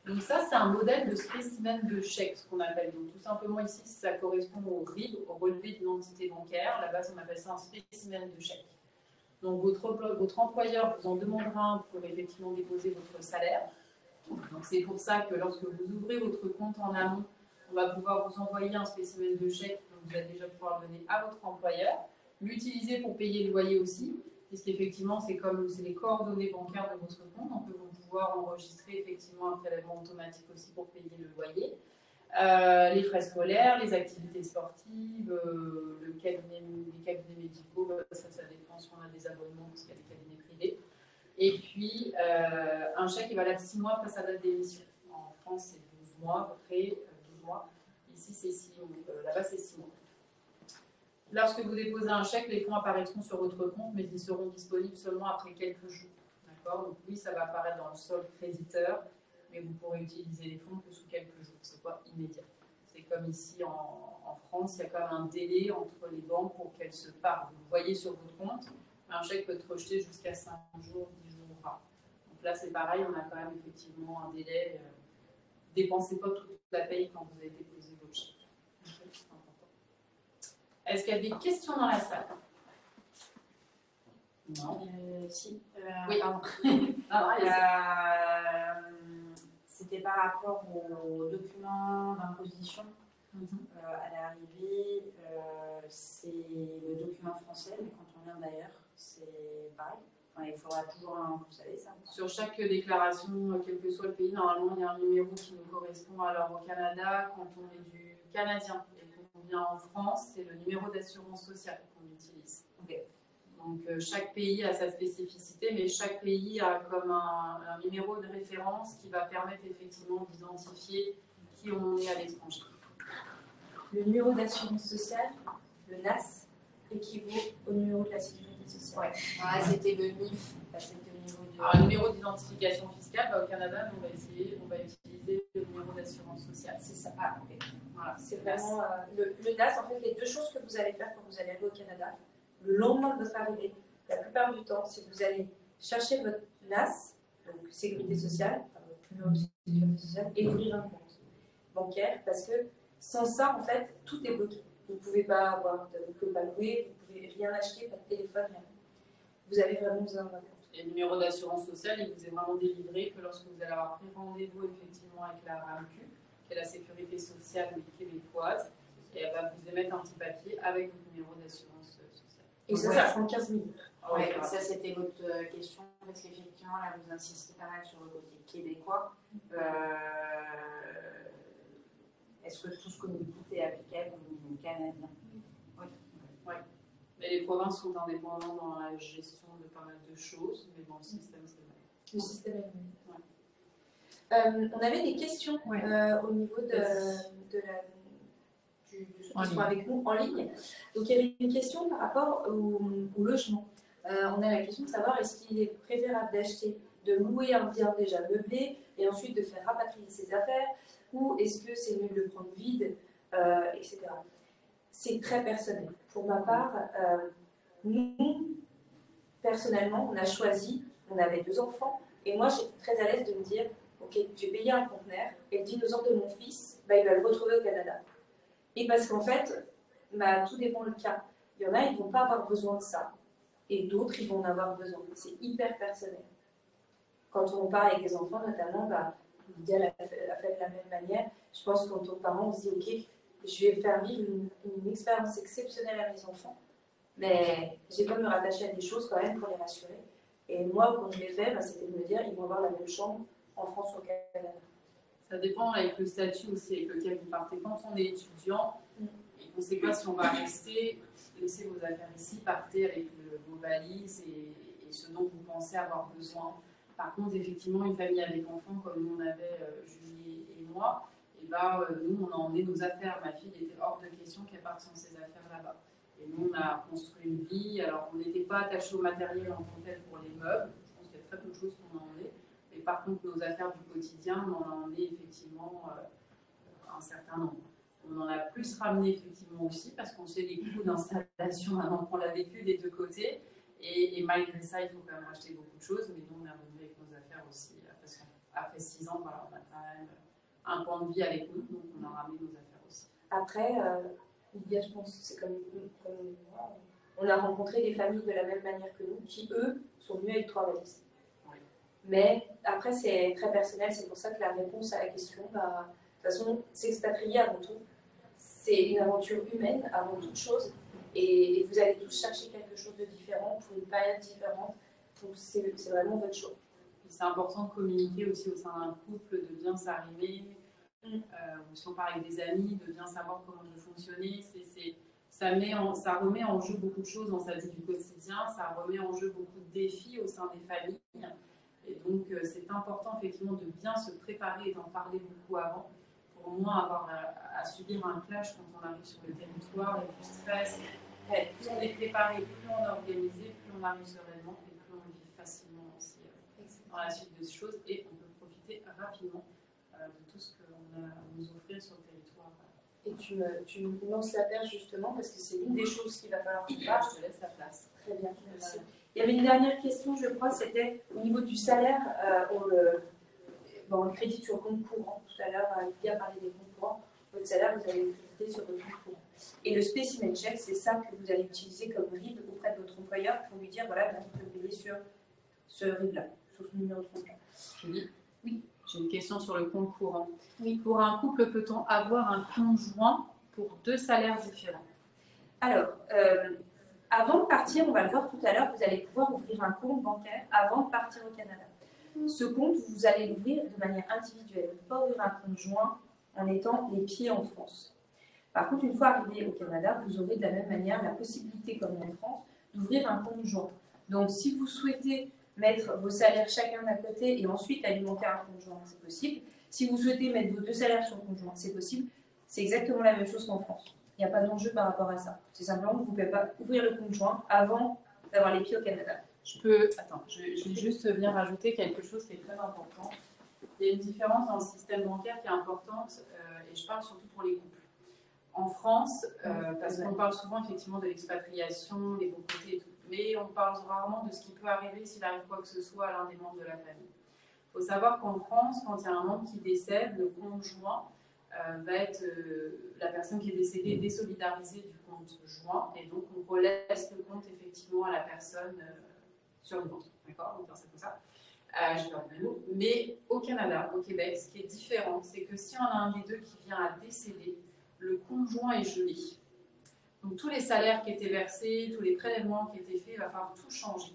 Donc ça, c'est un modèle de spécimen de chèque, ce qu'on appelle. Donc tout simplement ici, ça correspond au RIB, au relevé d'identité bancaire. Là-bas, on appelle ça un spécimen de chèque. Donc votre employeur vous en demandera un pour effectivement déposer votre salaire. Donc c'est pour ça que lorsque vous ouvrez votre compte en amont, on va pouvoir vous envoyer un spécimen de chèque que vous allez déjà pouvoir donner à votre employeur, l'utiliser pour payer le loyer aussi, puisqu'effectivement c'est les coordonnées bancaires de votre compte, donc vous pouvoir enregistrer effectivement un prélèvement automatique aussi pour payer le loyer. Les frais scolaires, les activités sportives, les cabinets médicaux, ça dépend si on a des abonnements parce qu'il y a des cabinets privés. Et puis, un chèque est valable 6 mois après sa date d'émission. En France, c'est 12 mois, à peu près 12 mois. Ici, c'est 6 mois. Là-bas, c'est 6 mois. Lorsque vous déposez un chèque, les fonds apparaîtront sur votre compte, mais ils seront disponibles seulement après quelques jours. D'accord ? Donc oui, ça va apparaître dans le solde créditeur, mais vous pourrez utiliser les fonds que sous quelques jours. Ce n'est pas immédiat. C'est comme ici en France, il y a quand même un délai entre les banques pour qu'elles se parlent. Vous voyez sur votre compte, un chèque peut être rejeté jusqu'à 5 jours, 10 jours. Donc là, c'est pareil, on a quand même effectivement un délai. Dépensez pas toute la paye quand vous avez déposé votre chèque. Est-ce qu'il y a des questions dans la salle? Non. Si. Oui. Pardon. C'était par rapport aux documents d'imposition. À l'arrivée, c'est le document français, mais quand on vient d'ailleurs, c'est pareil. Enfin, il faudra toujours vous savez ça. Sur chaque déclaration, quel que soit le pays, normalement, il y a un numéro qui nous correspond. Alors au Canada, quand on est du Canadien et qu'on vient en France, c'est le numéro d'assurance sociale qu'on utilise. Okay. Donc chaque pays a sa spécificité, mais chaque pays a comme un numéro de référence qui va permettre effectivement d'identifier qui on est à l'étranger. Le numéro d'assurance sociale, le NAS, équivaut au numéro de la sécurité sociale. Ouais. Ah, c'était le NIF. C'était au niveau de... Alors, le numéro d'identification fiscale, au Canada, on va utiliser le numéro d'assurance sociale. C'est ça. Ah, okay. Voilà. C'est vraiment le NAS. En fait, les deux choses que vous allez faire quand vous allez arriver au Canada, le lendemain de votre arrivée, la plupart du temps, c'est que vous allez chercher votre NAS, donc sécurité sociale, votre numéro de sécurité sociale, et ouvrir un compte bancaire, parce que sans ça, en fait, tout est bloqué. Vous ne pouvez pas avoir, vous ne pouvez pas louer, vous ne pouvez rien acheter, pas de téléphone, rien. Vous avez vraiment besoin d'un compte. Et le numéro d'assurance sociale, il vous est vraiment délivré que lorsque vous allez avoir pris rendez-vous effectivement avec la RAMQ, qui est la sécurité sociale québécoise, et elle va vous émettre un petit papier avec votre numéro d'assurance sociale. Et ça prend 15 minutes. Ouais, ça c'était votre question, parce qu'effectivement, là, vous insistez pas mal sur le côté québécois. Est-ce que tout ce que vous dites est applicable au niveau canadien? Oui. Oui. Mais les provinces sont indépendantes dans la gestion de pas mal de choses, mais bon, le système, c'est le même. Le système est le même. On avait des questions au niveau de ceux qui sont avec nous en ligne. Donc, il y avait une question par rapport au logement. On a la question de savoir est-ce qu'il est préférable de louer un bien déjà meublé et ensuite de faire rapatrier ses affaires, ou est-ce que c'est mieux de le prendre vide, etc. c'est très personnel. Pour ma part, nous, personnellement, on a choisi, on avait 2 enfants, et moi j'étais très à l'aise de me dire, ok, j'ai payé un conteneur, et le dinosaure de mon fils, bah, il va le retrouver au Canada. Et parce qu'en fait, bah, tout dépend du cas. Il y en a, ils ne vont pas avoir besoin de ça, et d'autres, ils vont en avoir besoin. C'est hyper personnel. Quand on parle avec des enfants, notamment, bah, Lydia l'a fait de la même manière. Je pense qu'en tant que parent, on se dit, ok, je vais faire vivre une expérience exceptionnelle à mes enfants, mais j'ai pas me rattacher à des choses quand même pour les rassurer. Et moi, quand je l'ai fait, bah, c'était de me dire, ils vont avoir la même chambre en France ou au Canada. Ça dépend avec le statut aussi avec lequel vous partez. Quand on est étudiant et qu'on ne sait pas si on va rester, laissez vos affaires ici, partez avec vos valises et ce dont vous pensez avoir besoin. Par contre, effectivement, une famille avec enfants, comme nous on avait Julie et moi, et bah, nous on a emmené nos affaires. Ma fille, il était hors de question qu'elle parte sans ses affaires là-bas. Et nous, on a construit une vie. Alors, on n'était pas attachés au matériel en tant que tel pour les meubles. Je pense qu'il y a très peu de choses qu'on a emmenées. Mais par contre, nos affaires du quotidien, on en a emmené effectivement un certain nombre. On en a plus ramené effectivement aussi parce qu'on sait les coûts d'installation maintenant qu'on l'a vécu des 2 côtés. Et malgré ça, il faut quand même acheter beaucoup de choses. Mais nous, on est revenu avec nos affaires aussi. Parce qu'après 6 ans, voilà, on a quand même un point de vie avec nous. Donc, on a ramené nos affaires aussi. Après, Lydia, je pense que c'est comme moi. On a rencontré des familles de la même manière que nous qui, eux, sont venus avec 3 valises. Oui. Mais après, c'est très personnel. C'est pour ça que la réponse à la question, bah, de toute façon, s'expatrier avant tout, c'est une aventure humaine avant toute chose. Et vous allez tous chercher quelque chose de différent pour une période différente. Donc, c'est vraiment votre choix. C'est important de communiquer aussi au sein d'un couple, de bien s'arrimer. Si on parle avec des amis, de bien savoir comment vous fonctionnez, ça remet en jeu beaucoup de choses dans sa vie du quotidien, ça remet en jeu beaucoup de défis au sein des familles. Et donc, c'est important effectivement de bien se préparer et d'en parler beaucoup avant, pour au moins avoir à subir un clash quand on arrive sur le territoire, et du stress. Plus on est préparé, plus on est organisé, plus on arrive sereinement et plus on vit facilement aussi dans la suite de ces choses et on peut profiter rapidement de tout ce qu'on a à nous offrir sur le territoire. Et tu me lances la perche justement parce que c'est l'une des choses qu'il va falloir qu'on fasse. Je te laisse la place. Très bien, merci. Il y avait une dernière question, je crois, c'était au niveau du salaire. On le crédite sur compte courant. Tout à l'heure, Lydia parlait des comptes courants. Votre salaire, vous allez le créditer sur votre compte courant. Et le specimen check, c'est ça que vous allez utiliser comme RIB auprès de votre employeur pour lui dire, voilà, vous pouvez payer sur ce RIB-là, sur ce numéro de compte-là. Julie ? Oui. J'ai une question sur le compte courant. Oui. Pour un couple, peut-on avoir un conjoint pour 2 salaires différents? Alors, avant de partir, on va le voir tout à l'heure, vous allez pouvoir ouvrir un compte bancaire avant de partir au Canada. Ce compte, vous allez l'ouvrir de manière individuelle. Vous ne pouvez pas ouvrir un compte joint en étant les pieds en France. Par contre, une fois arrivé au Canada, vous aurez de la même manière la possibilité, comme en France, d'ouvrir un compte joint. Donc, si vous souhaitez mettre vos salaires chacun d'un côté et ensuite alimenter un compte joint, c'est possible. Si vous souhaitez mettre vos 2 salaires sur le compte joint, c'est possible. C'est exactement la même chose qu'en France. Il n'y a pas d'enjeu par rapport à ça. C'est simplement que vous ne pouvez pas ouvrir le compte joint avant d'avoir les pieds au Canada. Je vais juste venir rajouter quelque chose qui est très important. Il y a une différence dans le système bancaire qui est importante, et je parle surtout pour les couples. En France, parce qu'on parle souvent effectivement de l'expatriation, des bons côtés et tout, mais on parle rarement de ce qui peut arriver s'il arrive quoi que ce soit à l'un des membres de la famille. Il faut savoir qu'en France, quand il y a un membre qui décède, le conjoint va être la personne qui est décédée désolidarisée du compte joint, et donc on relaisse le compte effectivement à la personne survivante. D'accord? On peut dire ça comme ça. Je perds mes mots. Mais au Canada, au Québec, ce qui est différent, c'est que si on a un des deux qui vient à décéder, le conjoint est gelé. Donc tous les salaires qui étaient versés, tous les prélèvements qui étaient faits, il va falloir tout changer.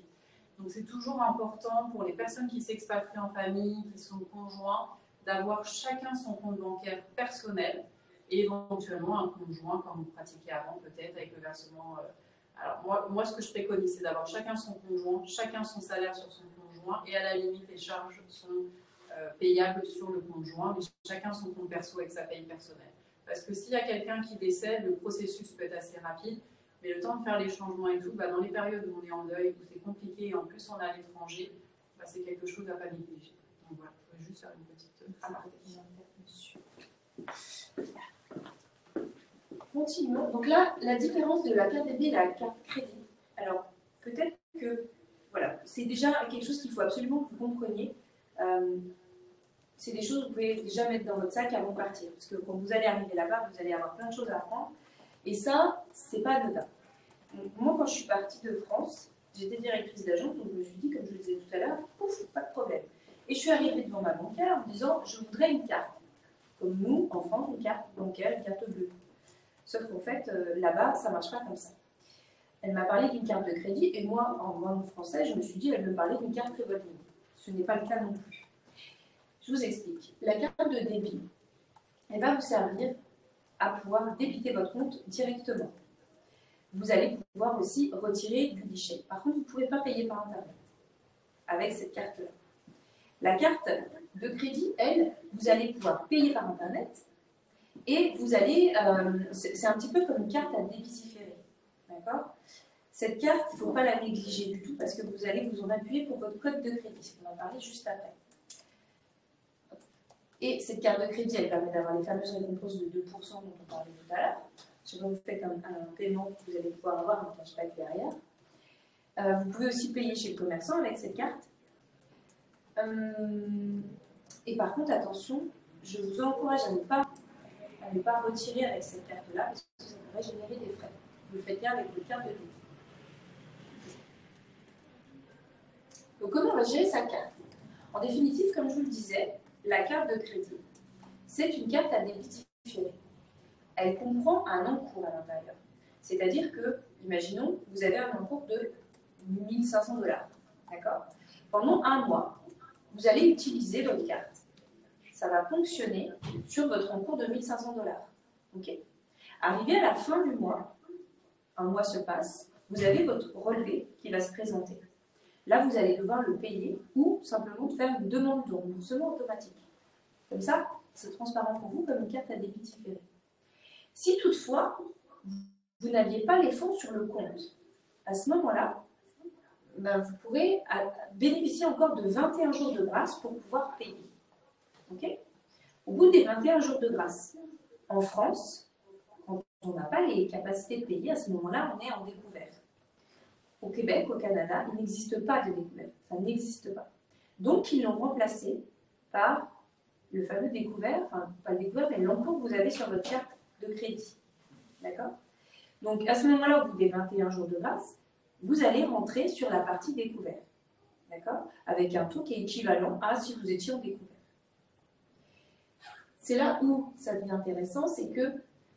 Donc c'est toujours important pour les personnes qui s'expatrient en famille, qui sont conjoints, d'avoir chacun son compte bancaire personnel et éventuellement un compte joint comme vous pratiquiez avant peut-être avec le versement. Alors moi ce que je préconise c'est d'avoir chacun son compte joint, chacun son salaire sur son compte joint et à la limite les charges sont payables sur le compte joint, mais chacun son compte perso avec sa paye personnelle. Parce que s'il y a quelqu'un qui décède, le processus peut être assez rapide, mais le temps de faire les changements et tout, dans les périodes où on est en deuil, où c'est compliqué et en plus on est à l'étranger, c'est quelque chose à ne pas négliger. Donc voilà, je voulais juste faire une petite aparté. continuons. Donc là, la différence de la carte débit et la carte crédit. Alors, peut-être que, voilà, c'est déjà quelque chose qu'il faut absolument que vous compreniez. C'est des choses que vous pouvez déjà mettre dans votre sac avant de partir. Parce que quand vous allez arriver là-bas, vous allez avoir plein de choses à apprendre. Et ça, c'est pas anodin. Moi, quand je suis partie de France, j'étais directrice d'agence, donc je me suis dit, comme je le disais tout à l'heure, pouf, pas de problème. Et je suis arrivée devant ma banquière en me disant, je voudrais une carte. Comme nous, en France, une carte bancaire, une carte bleue. Sauf qu'en fait, là-bas, ça ne marche pas comme ça. Elle m'a parlé d'une carte de crédit, et moi, en langue française, je me suis dit, elle me parlait d'une carte revolving. Ce n'est pas le cas non plus. Je vous explique. La carte de débit, elle va vous servir à pouvoir débiter votre compte directement. Vous allez pouvoir aussi retirer du guichet. Par contre, vous ne pouvez pas payer par Internet avec cette carte-là. La carte de crédit, elle, vous allez pouvoir payer par Internet et vous allez... c'est un petit peu comme une carte à débit-différé. D'accord ? Cette carte, il ne faut pas la négliger du tout parce que vous allez vous en appuyer pour votre code de crédit. On va en parler juste après. Et cette carte de crédit, elle permet d'avoir les fameuses récompenses de 2% dont on parlait tout à l'heure. Si vous faites un paiement, vous allez pouvoir avoir un cashback derrière. Vous pouvez aussi payer chez le commerçant avec cette carte. Et par contre, attention, je vous encourage à ne pas retirer avec cette carte-là parce que ça pourrait générer des frais. Vous le faites bien avec votre carte de débit. Donc, comment on va gérer sa carte? En définitive, comme je vous le disais, la carte de crédit, c'est une carte à débit différé. Elle comprend un encours à l'intérieur. C'est-à-dire que, imaginons, vous avez un encours de 1 500 $. D'accord? Pendant un mois, vous allez utiliser votre carte. Ça va fonctionner sur votre encours de 1 500 $. Ok? Arrivé à la fin du mois, un mois se passe, vous avez votre relevé qui va se présenter. Là, vous allez devoir le payer ou simplement faire une demande de remboursement automatique. Comme ça, c'est transparent pour vous comme une carte à débit différé. Si toutefois, vous n'aviez pas les fonds sur le compte, à ce moment-là, vous pourrez bénéficier encore de 21 jours de grâce pour pouvoir payer. Okay? Au bout des 21 jours de grâce, en France, quand on n'a pas les capacités de payer, à ce moment-là, on est en découvert. Au Québec, au Canada, il n'existe pas de découvert. Ça n'existe pas. Donc, ils l'ont remplacé par le fameux découvert, enfin, pas le découvert, mais l'encours que vous avez sur votre carte de crédit. D'accord? Donc, à ce moment-là, au bout des 21 jours de grâce, vous allez rentrer sur la partie découvert. D'accord? Avec un taux qui est équivalent à si vous étiez en découvert. C'est là où ça devient intéressant, c'est que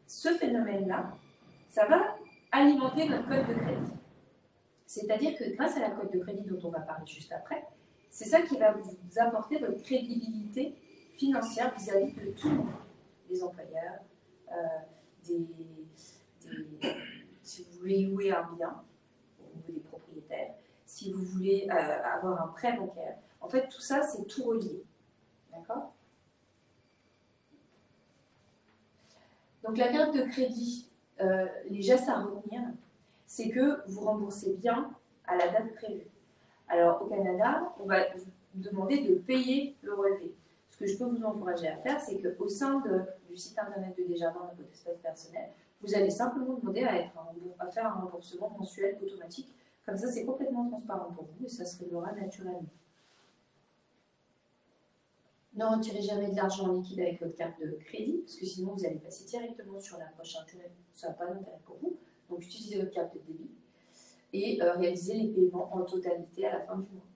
ce phénomène-là, ça va alimenter notre code de crédit. C'est-à-dire que grâce à la cote de crédit dont on va parler juste après, c'est ça qui va vous apporter votre crédibilité financière vis-à-vis de tout le monde. Des employeurs, si vous voulez louer un bien au niveau des propriétaires, si vous voulez avoir un prêt bancaire. En fait, tout ça, c'est tout relié. D'accord? Donc la carte de crédit, les gestes à retenir, c'est que vous remboursez bien à la date prévue. Alors au Canada, on va vous demander de payer le relevé. Ce que je peux vous encourager à faire, c'est qu'au sein du site internet de Desjardins de votre espace personnel, vous allez simplement demander à faire un remboursement mensuel automatique. Comme ça, c'est complètement transparent pour vous et ça se réglera naturellement. Ne retirez jamais de l'argent en liquide avec votre carte de crédit, parce que sinon vous allez passer directement sur l'approche intérêt. Ça n'a pas d'intérêt pour vous. Donc utilisez votre carte de débit et réalisez les paiements en totalité à la fin du mois.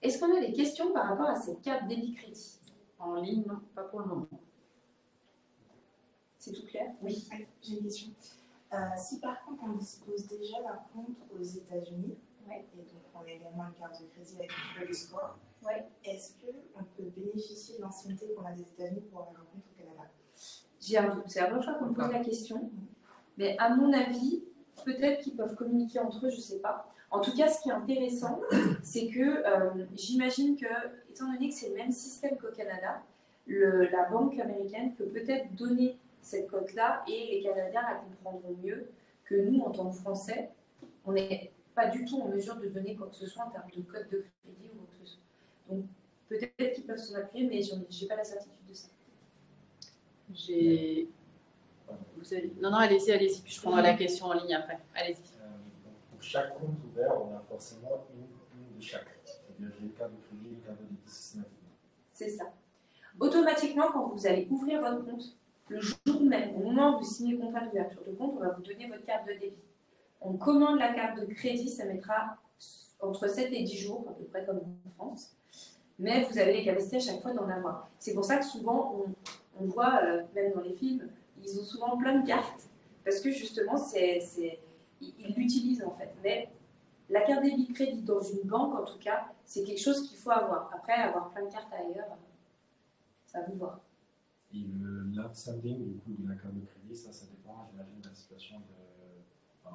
Est-ce qu'on a des questions par rapport à cette carte débit-crédit? En ligne, non, pas pour le moment. C'est tout clair? Oui, j'ai une question. Si par contre on dispose déjà d'un compte aux États-Unis, ouais, et donc on a également une carte de crédit avec un peu score, ouais, est-ce qu'on peut bénéficier de l'ancienneté qu'on a des États-Unis pour avoir un compte au Canada? J'ai un doute. C'est la première fois qu'on me pose la question. Mais à mon avis, peut-être qu'ils peuvent communiquer entre eux, je ne sais pas. En tout cas, ce qui est intéressant, c'est que j'imagine que, étant donné que c'est le même système qu'au Canada, la banque américaine peut peut-être donner cette cote-là et les Canadiens la comprendront mieux que nous, en tant que Français, on n'est pas du tout en mesure de donner quoi que ce soit en termes de code de crédit ou quoi que ce soit. Donc, peut-être qu'ils peuvent s'en appuyer, mais je n'ai pas la certitude de ça. J'ai Non, allez-y, allez-y, puis je prendrai la question en ligne après. Allez-y. Pour chaque compte ouvert, on a forcément une de chaque. C'est-à-dire j'ai une carte de crédit, une carte de débit systématiquement. C'est ça. Automatiquement, quand vous allez ouvrir votre compte, le jour même, au moment où vous signez le contrat d'ouverture de compte, on va vous donner votre carte de débit. On commande la carte de crédit, ça mettra entre 7 et 10 jours, à peu près comme en France. Mais vous avez les capacités à chaque fois d'en avoir. C'est pour ça que souvent, on voit, même dans les films, ils ont souvent plein de cartes. Parce que justement, ils l'utilisent en fait. Mais la carte débit crédit dans une banque, en tout cas, c'est quelque chose qu'il faut avoir. Après, avoir plein de cartes ailleurs, ça vous voir. Et l'outstanding du coup de la carte de crédit, ça dépend, j'imagine, de la situation de.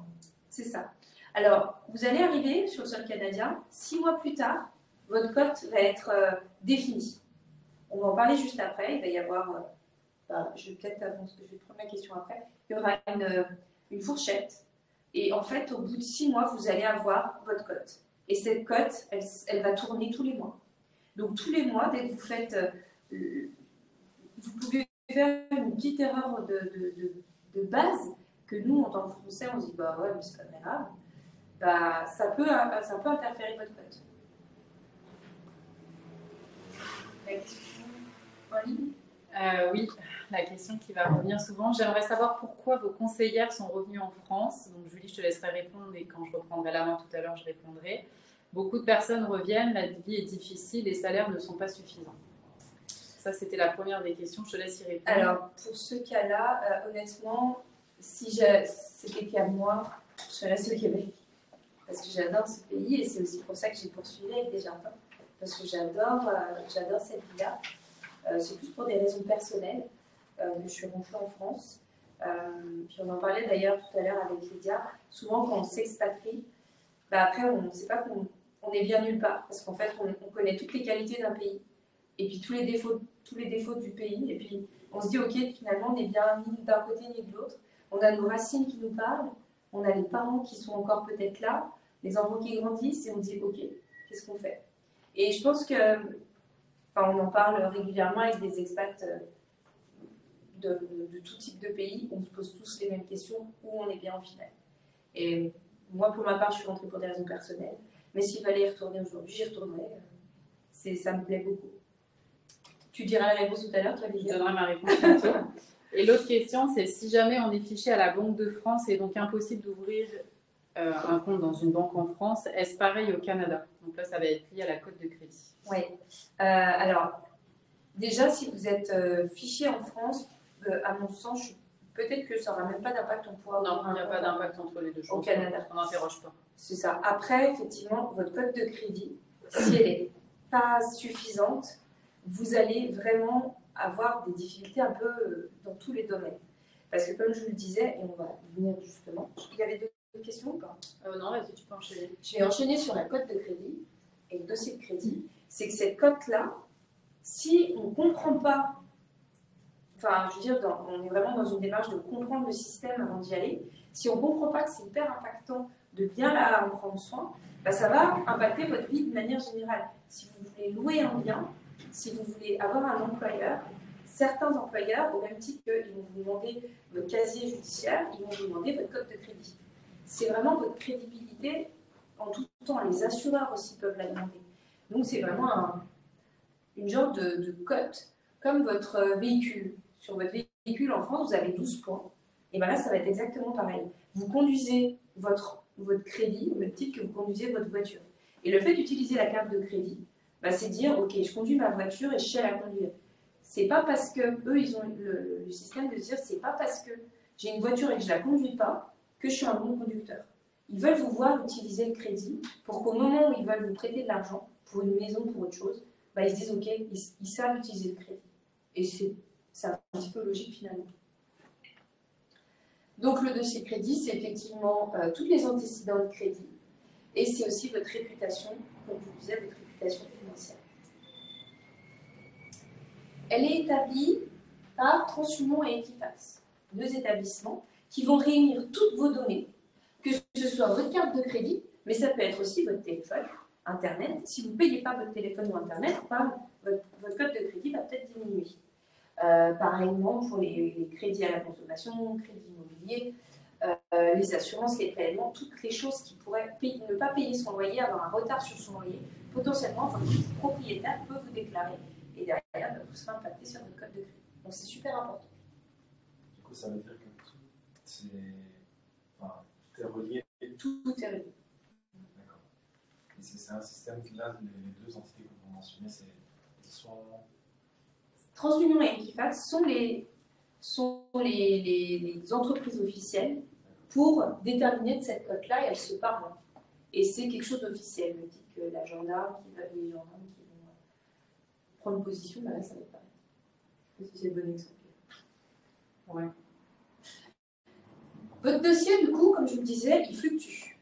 C'est ça. Alors, vous allez arriver sur le sol canadien, 6 mois plus tard, votre cote va être définie. On va en parler juste après. Il va y avoir, je vais peut-être avancer, je vais prendre la question après. Il y aura une fourchette. Et en fait, au bout de 6 mois, vous allez avoir votre cote. Et cette cote, elle va tourner tous les mois. Donc, tous les mois, dès que vous faites, vous pouvez faire une petite erreur de base que nous, en tant que Français, on se dit, bah ouais, mais c'est pas grave. Bah, ça peut interférer votre cote. La question en ligne ? Oui, la question qui va revenir souvent. J'aimerais savoir pourquoi vos conseillères sont revenues en France. Donc Julie, je te laisserai répondre et quand je reprendrai la main tout à l'heure, je répondrai. Beaucoup de personnes reviennent, la vie est difficile, les salaires ne sont pas suffisants. Ça, c'était la première des questions. Je te laisse y répondre. Alors, pour ce cas-là, honnêtement, si c'était le cas de moi, je reste au Québec. Parce que j'adore ce pays et c'est aussi pour ça que j'ai poursuivi avec Desjardins. Parce que j'adore cette vie-là. C'est plus pour des raisons personnelles que je suis rentrée en France. Puis on en parlait d'ailleurs tout à l'heure avec Lydia. Souvent, quand on s'expatrie, après, on ne sait pas qu'on est bien nulle part. Parce qu'en fait, on connaît toutes les qualités d'un pays. Et puis tous les défauts du pays. Et puis on se dit, ok, finalement, on n'est bien ni d'un côté ni de l'autre. On a nos racines qui nous parlent. On a les parents qui sont encore peut-être là. Les enfants qui grandissent. Et on dit, ok, qu'est-ce qu'on fait? Et je pense que, on en parle régulièrement avec des expats de tout type de pays. On se pose tous les mêmes questions, où on est bien au final. Et moi, pour ma part, je suis rentrée pour des raisons personnelles. Mais s'il fallait y retourner aujourd'hui, j'y retournerais. Ça me plaît beaucoup. Tu diras la réponse tout à l'heure, toi, Lydia. Je donnerai ma réponse bientôt. Et l'autre question, c'est si jamais on est fiché à la Banque de France et donc impossible d'ouvrir un compte dans une banque en France, est-ce pareil au Canada? Donc là, ça va être lié à la cote de crédit. Oui. Alors, déjà, si vous êtes fiché en France, à mon sens, peut-être que ça n'aura même pas d'impact. On pourra Non, il n'y a pas d'impact entre les deux choses. Au Canada. On n'interroge pas. C'est ça. Après, effectivement, votre cote de crédit, si elle n'est pas suffisante, vous allez vraiment avoir des difficultés un peu dans tous les domaines. Parce que comme je vous le disais, et on va y venir justement, il y avait deux questions ou pas? Non, vas-y, tu peux enchaîner. Je vais enchaîner sur la cote de crédit et le dossier de crédit. C'est que cette cote-là, si on ne comprend pas, je veux dire, on est vraiment dans une démarche de comprendre le système avant d'y aller, si on ne comprend pas que c'est hyper impactant de bien en prendre soin, ça va impacter votre vie de manière générale. Si vous voulez louer un bien, si vous voulez avoir un employeur, certains employeurs, au même titre qu'ils vont vous demander votre casier judiciaire, ils vont vous demander votre cote de crédit. C'est vraiment votre crédibilité en tout temps. Les assureurs aussi peuvent la demander. Donc c'est vraiment une genre de cote, comme votre véhicule. Sur votre véhicule en France, vous avez 12 points. Et bien là, ça va être exactement pareil. Vous conduisez votre crédit au même titre que vous conduisez votre voiture. Et le fait d'utiliser la carte de crédit, c'est dire, ok, je conduis ma voiture et je sais la conduire. C'est pas parce que eux, ils ont le système de dire, c'est pas parce que j'ai une voiture et que je la conduis pas que je suis un bon conducteur. Ils veulent vous voir utiliser le crédit pour qu'au moment où ils veulent vous prêter de l'argent pour une maison, pour autre chose, ils se disent, ok, ils savent utiliser le crédit. Et c'est un petit peu logique finalement. Donc le dossier crédit, c'est effectivement tous les antécédents de crédit et c'est aussi votre réputation, comme je vous disais, votre réputation financière. Elle est établie par TransUnion et Equifax, deux établissements qui vont réunir toutes vos données, que ce soit votre carte de crédit, mais ça peut être aussi votre téléphone, Internet. Si vous ne payez pas votre téléphone ou Internet, votre code de crédit va peut-être diminuer. Pareillement pour les crédits à la consommation, crédits immobiliers, les assurances, les prélèvements, toutes les choses qui pourraient ne pas payer son loyer, avoir un retard sur son loyer, potentiellement, votre propriétaire peut vous déclarer et derrière, vous serez impacté sur votre code de crédit. Donc c'est super important. Du coup, ça veut dire que tout est relié. Tout est relié. D'accord. Et c'est un système, là, les deux entités que vous mentionnez, ils sont... TransUnion et Equifax sont les entreprises officielles pour déterminer de cette cote-là et elles se parlent. Et c'est quelque chose d'officiel. Me dit que la gendarme, les gendarmes qui vont prendre position, là ça va être pareil. Je sais pas si c'est le bon exemple. Ouais. Votre dossier, du coup, comme je vous le disais, il fluctue.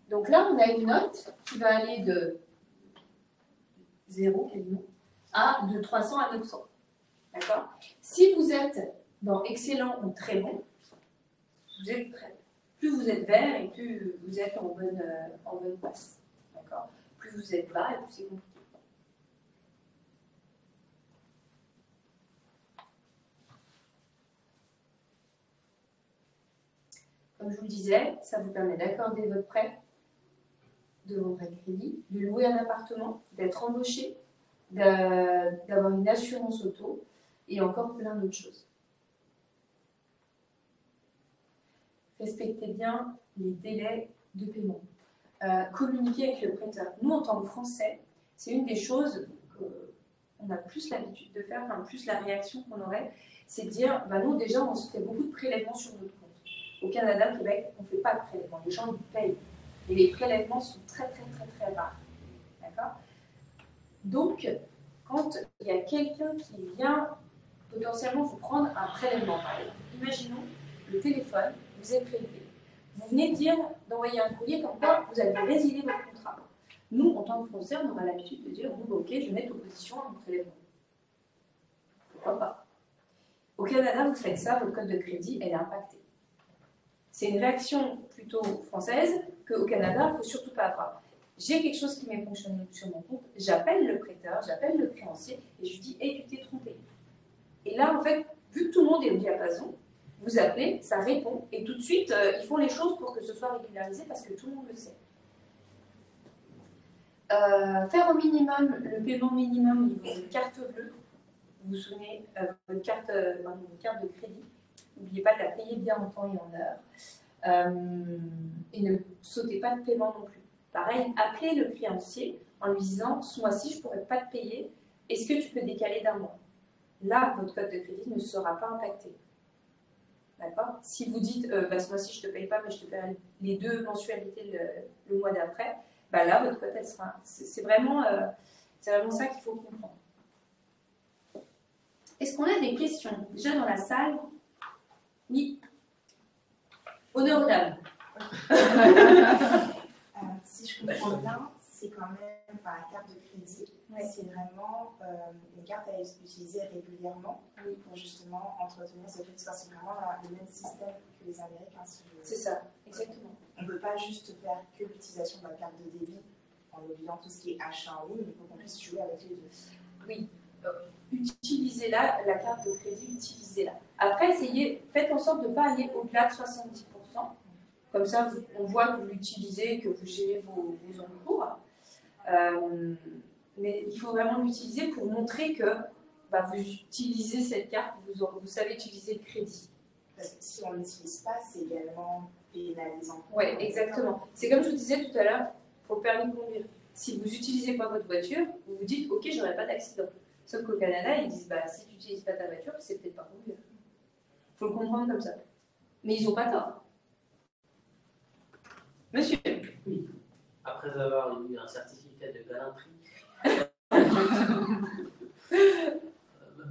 Donc là, on a une note qui va aller de 0 quasiment à de 300 à 900. D'accord? Si vous êtes dans excellent ou très bon, vous êtes très bon. Plus vous êtes vert et plus vous êtes en bonne passe. D'accord? Plus vous êtes bas et plus c'est compliqué. Comme je vous le disais, ça vous permet d'accorder votre prêt, de vendre un crédit, de louer un appartement, d'être embauché, d'avoir une assurance auto et encore plein d'autres choses. Respectez bien les délais de paiement. Communiquer avec le prêteur. Nous, en tant que Français, c'est une des choses qu'on a plus l'habitude de faire, enfin plus la réaction qu'on aurait, c'est de dire, bah nous déjà, on se fait beaucoup de prélèvements sur notre compte. Au Canada, au Québec, on ne fait pas de prélèvements. Les gens, ils payent. Et les prélèvements sont très, très, très, très rares. D'accord? Donc, quand il y a quelqu'un qui vient potentiellement vous prendre un prélèvement, par exemple, imaginons le téléphone, vous êtes prélevé. Vous venez de dire d'envoyer un courrier comme quoi vous avez résilié votre contrat. Nous, en tant que Français, on aura l'habitude de dire bon, ok, je vais mettre opposition à mon prélèvement. Pourquoi pas? Au Canada, vous faites ça, votre code de crédit, elle est impactée. C'est une réaction plutôt française qu'au Canada, il ne faut surtout pas avoir. J'ai quelque chose qui m'est fonctionné sur mon compte, j'appelle le prêteur, j'appelle le créancier et je lui dis hey, tu t'es trompé. Et là, en fait, vu que tout le monde est au diapason, vous appelez, ça répond, et tout de suite, ils font les choses pour que ce soit régularisé parce que tout le monde le sait. Faire au minimum le paiement minimum au niveau de carte bleue. Vous vous souvenez, votre carte de crédit. N'oubliez pas de la payer bien en temps et en heure. Et ne sautez pas de paiement non plus. Pareil, appelez le créancier en lui disant ce mois-ci, je ne pourrais pas te payer. Est-ce que tu peux décaler d'un mois? Là, votre code de crédit ne sera pas impacté. D'accord? Si vous dites ce mois-ci, je ne te paye pas, mais je te paye les 2 mensualités le mois d'après, bah là, votre cote, elle sera. C'est vraiment ça qu'il faut comprendre. Est-ce qu'on a des questions déjà dans la salle? Oui. Honneur aux dames. Si je comprends bien, c'est quand même par la carte de crédit. Ouais. C'est vraiment une carte à utiliser régulièrement pour justement entretenir ce crédit. C'est vraiment le même système que les Américains. C'est ça, exactement. On ne peut pas juste faire que l'utilisation de la carte de débit en oubliant tout ce qui est achat en ligne, il faut qu'on puisse jouer avec les deux. Oui. Utilisez-la, la carte de crédit, utilisez-la. Après, faites en sorte de ne pas aller au-delà de 70%. Comme ça, on voit que vous l'utilisez, que vous gérez vos encours. Mais il faut vraiment l'utiliser pour montrer que vous utilisez cette carte, vous savez utiliser le crédit. Parce que si on ne l'utilise pas, c'est également pénalisant. Oui, exactement. C'est comme je vous disais tout à l'heure, pour le permis de conduire. Si vous n'utilisez pas votre voiture, vous vous dites « Ok, je n'aurai pas d'accident ». Sauf qu'au Canada, ils disent si tu n'utilises pas ta voiture, c'est peut-être pas conduire. Il faut le comprendre comme ça. Mais ils n'ont pas tort. Monsieur. Oui. Après avoir eu un certificat de galanterie,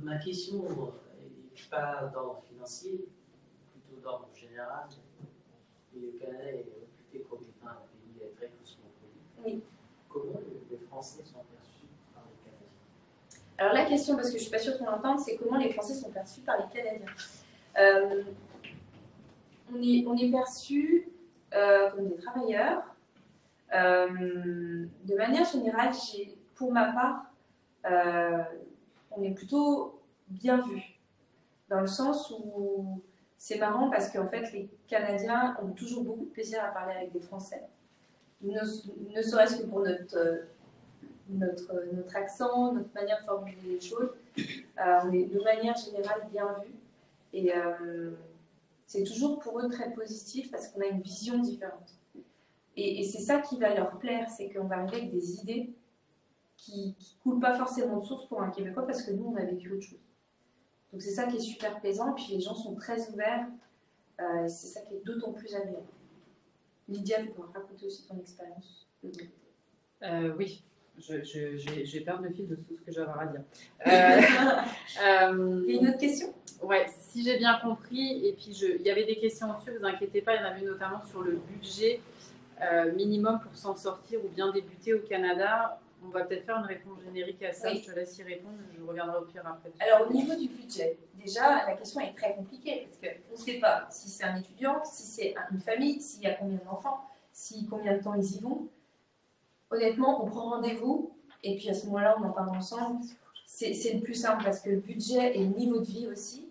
ma question n'est pas d'ordre financier, plutôt d'ordre général. Et le Canada est réputé comme étant un pays très cosmopolite. Oui. Comment les Français sont perçus par les Canadiens? Alors la question, parce que je ne suis pas sûre qu'on l'entende, c'est comment les Français sont perçus par les Canadiens. On est perçus comme des travailleurs. De manière générale, pour ma part, on est plutôt bien vu. dans le sens où c'est marrant parce qu'en fait, les Canadiens ont toujours beaucoup de plaisir à parler avec des Français, ne serait-ce que pour notre accent, notre manière de formuler les choses. On est de manière générale bien vus et c'est toujours pour eux très positif parce qu'on a une vision différente. Et c'est ça qui va leur plaire, c'est qu'on va arriver avec des idées qui ne coulent pas forcément de source pour un Québécois parce que nous, on a vécu autre chose. Donc c'est ça qui est super plaisant, puis les gens sont très ouverts, c'est ça qui est d'autant plus agréable. Lydia, tu pourras raconter aussi ton expérience. Oui, je vais perdre le fil de tout ce que j'avais à dire. Il y a une autre question? Ouais, si j'ai bien compris, et puis il y avait des questions dessus, vous inquiétez pas, il y en avait notamment sur le budget minimum pour s'en sortir ou bien débuter au Canada. On va peut-être faire une réponse générique à ça, oui. Je te laisse y répondre, je reviendrai au pire après. Alors au niveau du budget, déjà la question est très compliquée parce qu'on ne sait pas si c'est un étudiant, si c'est une famille, s'il y a combien d'enfants, combien de temps ils y vont. Honnêtement, on prend rendez-vous et puis à ce moment-là, on en parle ensemble. C'est le plus simple parce que le budget et le niveau de vie aussi,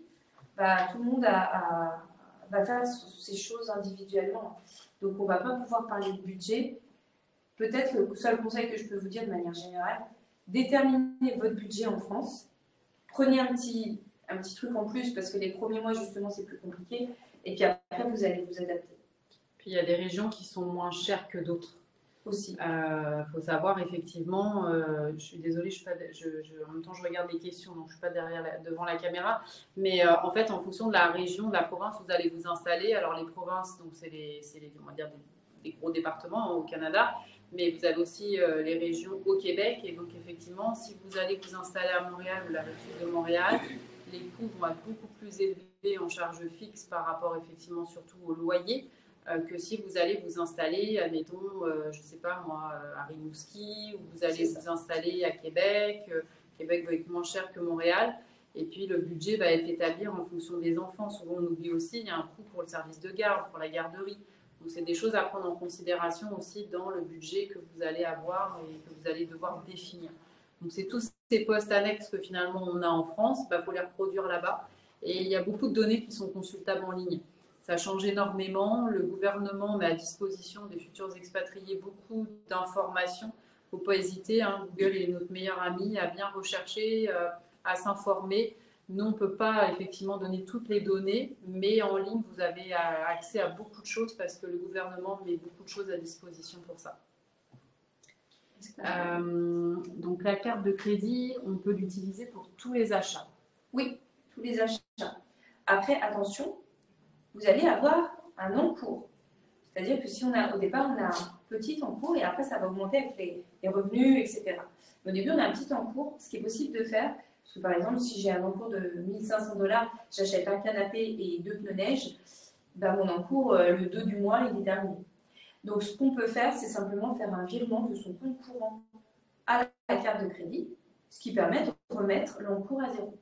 tout le monde va faire ces choses individuellement. Donc on ne va pas pouvoir parler de budget. Peut-être le seul conseil que je peux vous dire de manière générale, déterminez votre budget en France. Prenez un petit truc en plus parce que les premiers mois, justement, c'est plus compliqué. Et puis après, vous allez vous adapter. Puis il y a des régions qui sont moins chères que d'autres. Aussi. Faut savoir, effectivement, je suis désolée, en même temps, je regarde les questions, donc je ne suis pas devant la caméra. Mais en fait, en fonction de la région, de la province où vous allez vous installer, alors les provinces, donc c'est on va dire des gros départements au Canada, mais vous avez aussi les régions au Québec. Et donc, effectivement, si vous allez vous installer à Montréal ou la rive sud de Montréal, les coûts vont être beaucoup plus élevés en charge fixe par rapport, effectivement, surtout au loyer, que si vous allez vous installer, admettons, je ne sais pas moi, à Rimouski, ou vous allez vous installer à Québec. Québec va être moins cher que Montréal. Et puis, le budget va être établi en fonction des enfants. Souvent, on oublie aussi, il y a un coût pour le service de garde, pour la garderie. Donc, c'est des choses à prendre en considération aussi dans le budget que vous allez avoir et que vous allez devoir définir. Donc, c'est tous ces postes annexes que finalement on a en France, il faut les reproduire là-bas. Et il y a beaucoup de données qui sont consultables en ligne. Ça change énormément. Le gouvernement met à disposition des futurs expatriés beaucoup d'informations. Il ne faut pas hésiter. Google est notre meilleur ami à bien rechercher, à s'informer. Nous, on ne peut pas effectivement donner toutes les données, mais en ligne, vous avez accès à beaucoup de choses parce que le gouvernement met beaucoup de choses à disposition pour ça. Donc, la carte de crédit, on peut l'utiliser pour tous les achats. Oui, tous les achats. Après, attention, vous allez avoir un encours. C'est-à-dire que si au départ, on a un petit encours et après, ça va augmenter avec les revenus, etc. Mais au début, on a un petit encours. Ce qui est possible de faire, parce que par exemple, si j'ai un encours de 1 500 $, j'achète un canapé et 2 pneus neige, mon encours, le 2 du mois, il est terminé. Donc, ce qu'on peut faire, c'est simplement faire un virement de son compte courant à la carte de crédit, ce qui permet de remettre l'encours à zéro.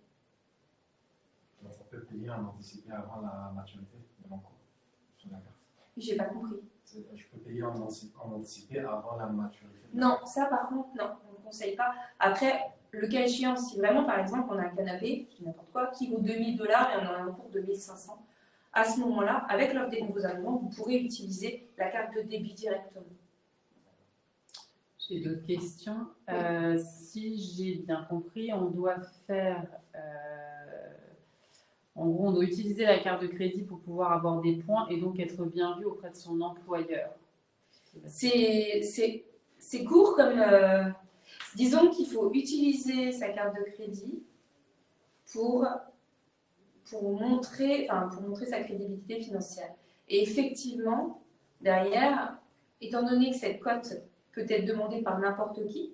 Donc, on peut payer en anticipé avant la maturité de l'encours sur la carte. J'ai pas compris. Je peux payer en anticipé avant la maturité. Non, ça par contre, non, on ne conseille pas. Après, le cas échéant, si vraiment, par exemple, on a un canapé, n'importe quoi, qui vaut 2 000 $ et on a un cours de 1 500, à ce moment-là, avec l'offre des nouveaux arrivants, vous pourrez utiliser la carte de débit directement. J'ai d'autres questions. Si j'ai bien compris, on doit faire... en gros, on doit utiliser la carte de crédit pour pouvoir avoir des points et donc être bien vu auprès de son employeur. C'est court comme... disons qu'il faut utiliser sa carte de crédit pour montrer sa crédibilité financière. Et effectivement, derrière, étant donné que cette cote peut être demandée par n'importe qui,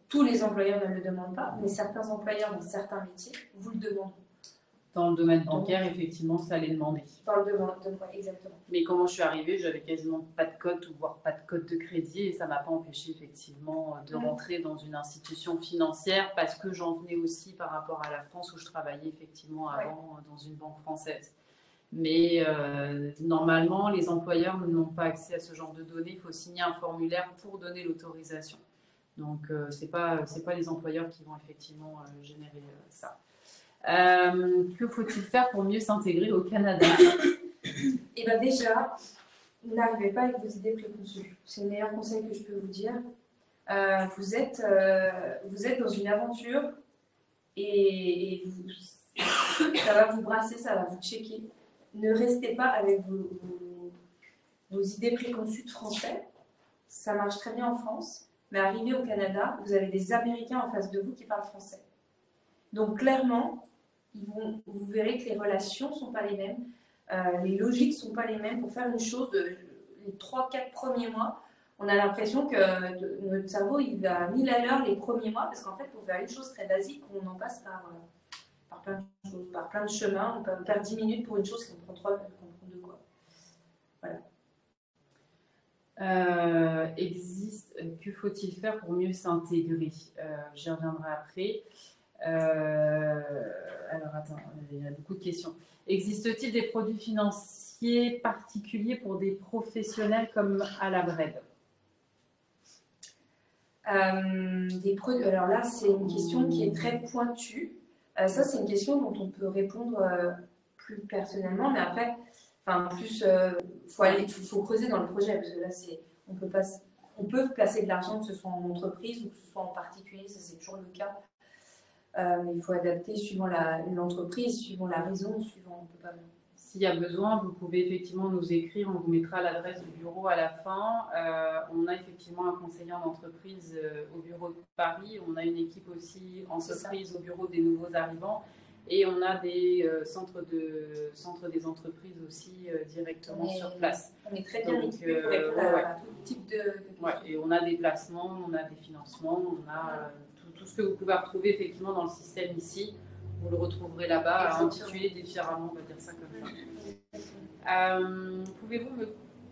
tous les employeurs ne le demandent pas, mais certains employeurs dans certains métiers vous le demandent. Dans le domaine bancaire, effectivement, ça allait demander. Dans le domaine, exactement. Mais comment je suis arrivée, j'avais quasiment pas de cote, voire pas de cote de crédit, et ça ne m'a pas empêché effectivement de rentrer dans une institution financière parce que j'en venais aussi par rapport à la France où je travaillais effectivement avant dans une banque française. Mais normalement, les employeurs n'ont pas accès à ce genre de données. Il faut signer un formulaire pour donner l'autorisation. Donc, ce n'est pas les employeurs qui vont effectivement générer ça. Que faut-il faire pour mieux s'intégrer au Canada? Et bien déjà, n'arrivez pas avec vos idées préconçues. C'est le meilleur conseil que je peux vous dire. Vous êtes dans une aventure et ça va vous brasser, ça va vous checker. Ne restez pas avec vos idées préconçues de français. Ça marche très bien en France, mais arrivé au Canada, vous avez des Américains en face de vous qui parlent français. Donc clairement, vous verrez que les relations ne sont pas les mêmes, les logiques ne sont pas les mêmes. Pour faire une chose, les 3-4 premiers mois, on a l'impression que notre cerveau il va 1000 à l'heure les premiers mois, parce qu'en fait, pour faire une chose très basique, on en passe par plein de choses, par plein de chemins. On peut perdre 10 minutes pour une chose qu'on prend 3, qu'on prend 2 quoi. Voilà. Que faut-il faire pour mieux s'intégrer? J'y reviendrai après. Alors attends, il y a beaucoup de questions. Existe-t-il des produits financiers particuliers pour des professionnels comme à la Bred? Alors là, c'est une question qui est très pointue. Ça, c'est une question dont on peut répondre plus personnellement, mais après, faut creuser dans le projet, parce que là, on peut placer de l'argent, que ce soit en entreprise ou que ce soit en particulier, ça c'est toujours le cas. Mais il faut adapter suivant l'entreprise, suivant la raison, suivant. On peut pas. S'il y a besoin, vous pouvez effectivement nous écrire, on vous mettra l'adresse du bureau à la fin. On a effectivement un conseiller en entreprise au bureau de Paris, on a une équipe aussi en entreprise au bureau des nouveaux arrivants et on a des centres des entreprises aussi directement sur place. On est très bien équipés pour répondre à tout type de et on a des placements, on a des financements, on a tout ce que vous pouvez retrouver effectivement dans le système ici. Vous le retrouverez là-bas, intitulé différemment, on va dire ça comme ça. Pouvez-vous me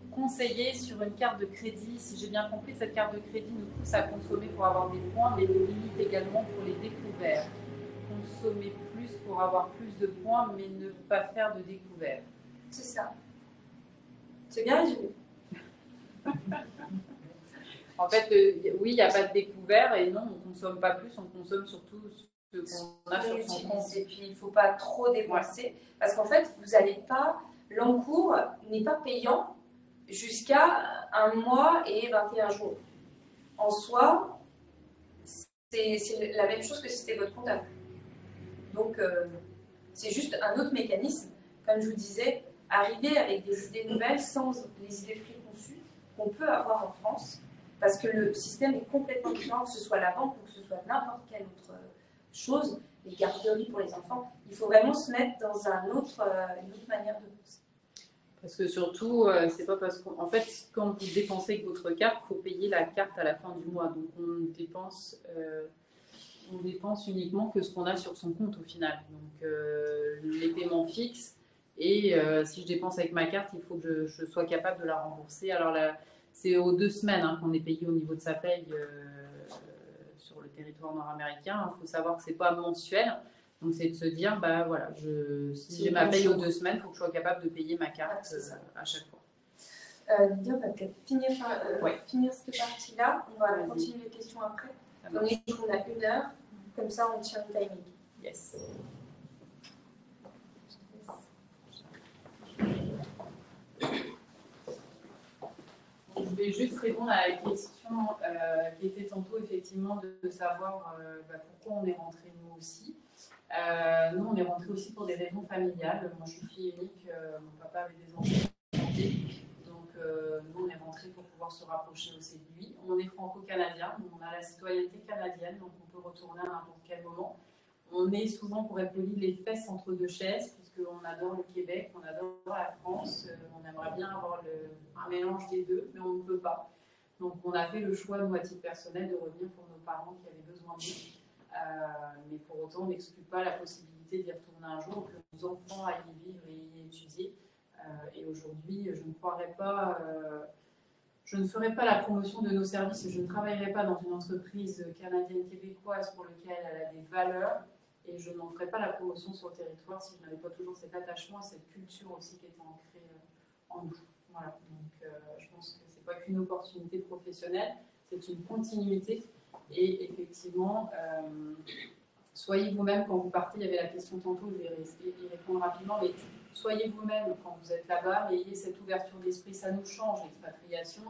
conseiller sur une carte de crédit? Si j'ai bien compris, cette carte de crédit nous pousse à consommer pour avoir des points, mais nous limite également pour les découvertes. Consommer plus pour avoir plus de points, mais ne pas faire de découvertes. C'est ça. C'est bien résumé. En fait, oui, il n'y a pas de découvert et non, on ne consomme pas plus, on consomme surtout ce qu'on a sur son compte. Et puis, il ne faut pas trop dépenser parce qu'en fait, vous n'allez pas, l'encours n'est pas payant jusqu'à 1 mois et 21 jours. En soi, c'est la même chose que si c'était votre comptable. Donc, c'est juste un autre mécanisme. Comme je vous disais, arriver avec des idées nouvelles sans les idées préconçues qu'on peut avoir en France. Parce que le système est complètement différent, que ce soit la banque ou que ce soit n'importe quelle autre chose, les garderies pour les enfants. Il faut vraiment se mettre dans une autre manière de penser. Parce que surtout, c'est pas parce qu'en fait, quand vous dépensez avec votre carte, il faut payer la carte à la fin du mois. Donc on dépense uniquement que ce qu'on a sur son compte au final. Donc les paiements fixes. Et si je dépense avec ma carte, il faut que je sois capable de la rembourser. Alors c'est aux 2 semaines qu'on est payé au niveau de sa paye sur le territoire nord-américain. Il faut savoir que c'est pas mensuel. Donc c'est de se dire, bah voilà, si j'ai ma paye aux 2 semaines, il faut que je sois capable de payer ma carte à chaque fois. Lydia, on va peut-être finir cette partie-là. On va continuer les questions après. On a 1 heure, comme ça on tient le timing. Yes. Je vais juste répondre à la question qui était tantôt effectivement de savoir pourquoi on est rentré nous aussi. Nous, on est rentré aussi pour des raisons familiales. Moi, je suis fille unique, mon papa avait des enfants de santé. Donc, nous, on est rentré pour pouvoir se rapprocher aussi de lui. On est franco-canadien, on a la citoyenneté canadienne, donc on peut retourner à n'importe quel moment. On est souvent, pour être poli, les fesses entre 2 chaises, puisqu'on adore le Québec, on adore la France, on aimerait bien avoir un mélange des deux, mais on ne peut pas. Donc on a fait le choix, nous, à titre personnel, de revenir pour nos parents qui avaient besoin de nous. Mais pour autant, on n'exclut pas la possibilité d'y retourner un jour, que nos enfants aillent y vivre et y étudier. Et aujourd'hui, je ne croirais pas... je ne ferai pas la promotion de nos services, je ne travaillerai pas dans une entreprise canadienne québécoise pour laquelle elle a des valeurs et je n'en ferai pas la promotion sur le territoire si je n'avais pas toujours cet attachement et cette culture aussi qui est ancrée en nous. Voilà. Donc je pense que ce n'est pas qu'une opportunité professionnelle, c'est une continuité et effectivement Soyez vous-même quand vous partez. Il y avait la question tantôt, je vais y répondre rapidement, mais soyez vous-même quand vous êtes là-bas, mais ayez cette ouverture d'esprit. Ça nous change, l'expatriation,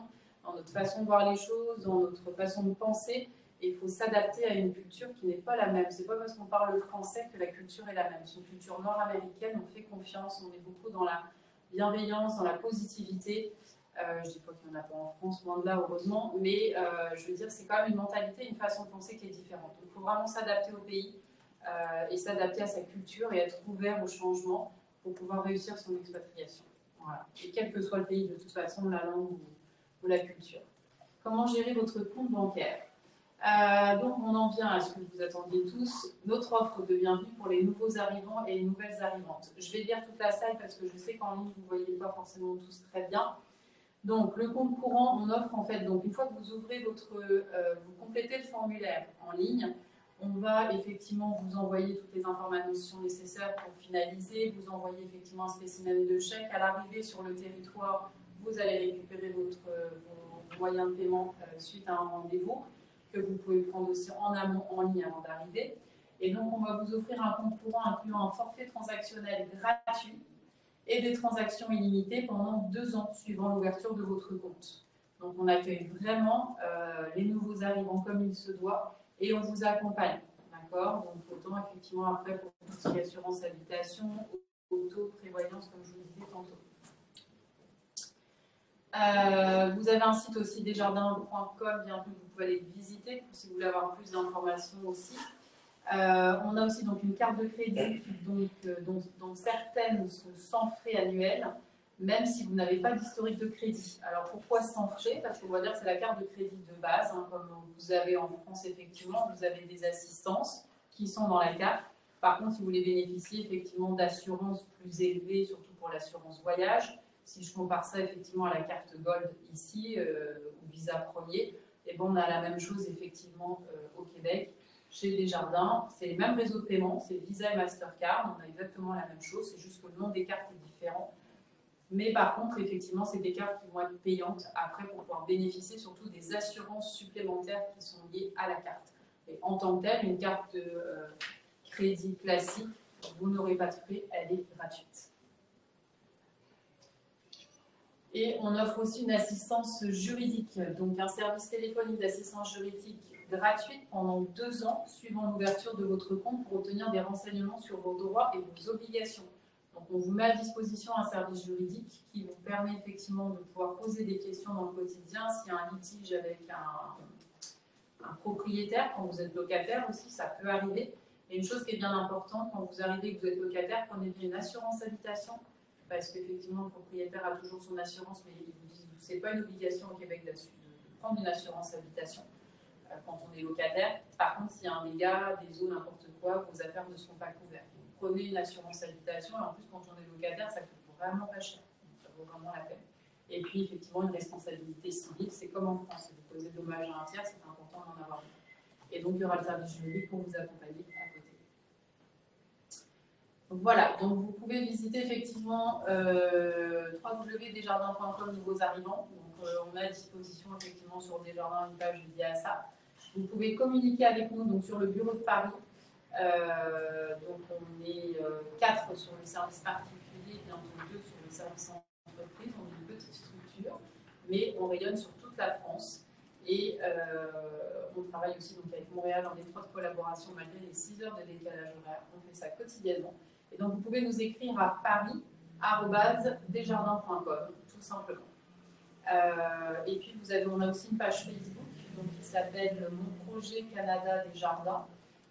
dans notre façon de voir les choses, dans notre façon de penser. Et il faut s'adapter à une culture qui n'est pas la même. C'est pas parce qu'on parle le français que la culture est la même. C'est une culture nord-américaine, on fait confiance, on est beaucoup dans la bienveillance, dans la positivité. Je dis pas qu'il n'y en a pas en France, loin de là, heureusement, mais je veux dire, c'est quand même une mentalité, une façon de penser qui est différente. Donc, il faut vraiment s'adapter au pays et s'adapter à sa culture et être ouvert au changement pour pouvoir réussir son expatriation. Voilà. Et quel que soit le pays, de toute façon, la langue ou la culture. Comment gérer votre compte bancaire? Donc, on en vient à ce que vous attendiez tous. Notre offre de bienvenue pour les nouveaux arrivants et les nouvelles arrivantes. Je vais lire toute la salle parce que je sais qu'en ligne, vous ne voyez pas forcément tous très bien. Donc, le compte courant, on offre en fait, donc une fois que vous ouvrez vous complétez le formulaire en ligne, on va effectivement vous envoyer toutes les informations nécessaires pour finaliser, vous envoyer effectivement un spécimen de chèque. À l'arrivée sur le territoire, vous allez récupérer vos moyens de paiement suite à un rendez-vous que vous pouvez prendre aussi en amont, en ligne avant d'arriver. Et donc, on va vous offrir un compte courant incluant un forfait transactionnel gratuit et des transactions illimitées pendant 2 ans suivant l'ouverture de votre compte. Donc on accueille vraiment les nouveaux arrivants comme il se doit et on vous accompagne. D'accord? Donc autant effectivement après pour tout ce qui est assurance habitation, auto, prévoyance comme je vous disais tantôt. Vous avez un site aussi desjardins.com, bien que vous pouvez aller visiter si vous voulez avoir plus d'informations aussi. On a aussi donc une carte de crédit dont certaines sont sans frais annuels, même si vous n'avez pas d'historique de crédit. Alors pourquoi sans frais? Parce qu'on va dire que c'est la carte de crédit de base, hein, comme vous avez en France effectivement, vous avez des assistances qui sont dans la carte. Par contre, si vous voulez bénéficier effectivement d'assurances plus élevées, surtout pour l'assurance voyage, si je compare ça effectivement à la carte Gold ici, ou Visa Premier, et bon, on a la même chose effectivement au Québec. Chez Desjardins, c'est les mêmes réseaux de paiement, c'est Visa et Mastercard, on a exactement la même chose, c'est juste que le nom des cartes est différent. Mais par contre, effectivement, c'est des cartes qui vont être payantes après pour pouvoir bénéficier surtout des assurances supplémentaires qui sont liées à la carte. Et en tant que telle, une carte de crédit classique, vous n'aurez pas de frais, elle est gratuite. Et on offre aussi une assistance juridique, donc un service téléphonique d'assistance juridique gratuite pendant 2 ans, suivant l'ouverture de votre compte pour obtenir des renseignements sur vos droits et vos obligations. Donc on vous met à disposition un service juridique qui vous permet effectivement de pouvoir poser des questions dans le quotidien. S'il y a un litige avec un propriétaire, quand vous êtes locataire aussi, ça peut arriver. Et une chose qui est bien importante, quand vous arrivez et que vous êtes locataire, prenez bien une assurance habitation, parce qu'effectivement le propriétaire a toujours son assurance, mais ils vous disent que ce n'est pas une obligation au Québec de prendre une assurance habitation quand on est locataire. Par contre, s'il y a un dégât, des eaux, n'importe quoi, vos affaires ne seront pas couvertes. Donc, prenez une assurance habitation, et en plus, quand on est locataire, ça coûte vraiment pas cher. Donc, ça vaut vraiment la peine. Et puis, effectivement, une responsabilité civile, c'est comme en France. Si vous causez dommage à un tiers, c'est important d'en avoir une. Et donc, il y aura le service juridique pour vous accompagner à côté. Donc, voilà, donc vous pouvez visiter effectivement www.desjardins.com nouveaux arrivants. Donc, on met à disposition effectivement sur Desjardins une page dédiée à ça. Vous pouvez communiquer avec nous donc, sur le bureau de Paris. Donc on est 4 sur le service particulier, bientôt 2 sur le service entreprise. On est une petite structure, mais on rayonne sur toute la France. Et on travaille aussi donc, avec Montréal en étroite collaboration malgré les 6 heures de décalage horaire. On fait ça quotidiennement. Et donc vous pouvez nous écrire à paris@desjardins.com, tout simplement. Et puis on a aussi une page Facebook donc, qui s'appelle Mon Projet Canada Desjardins.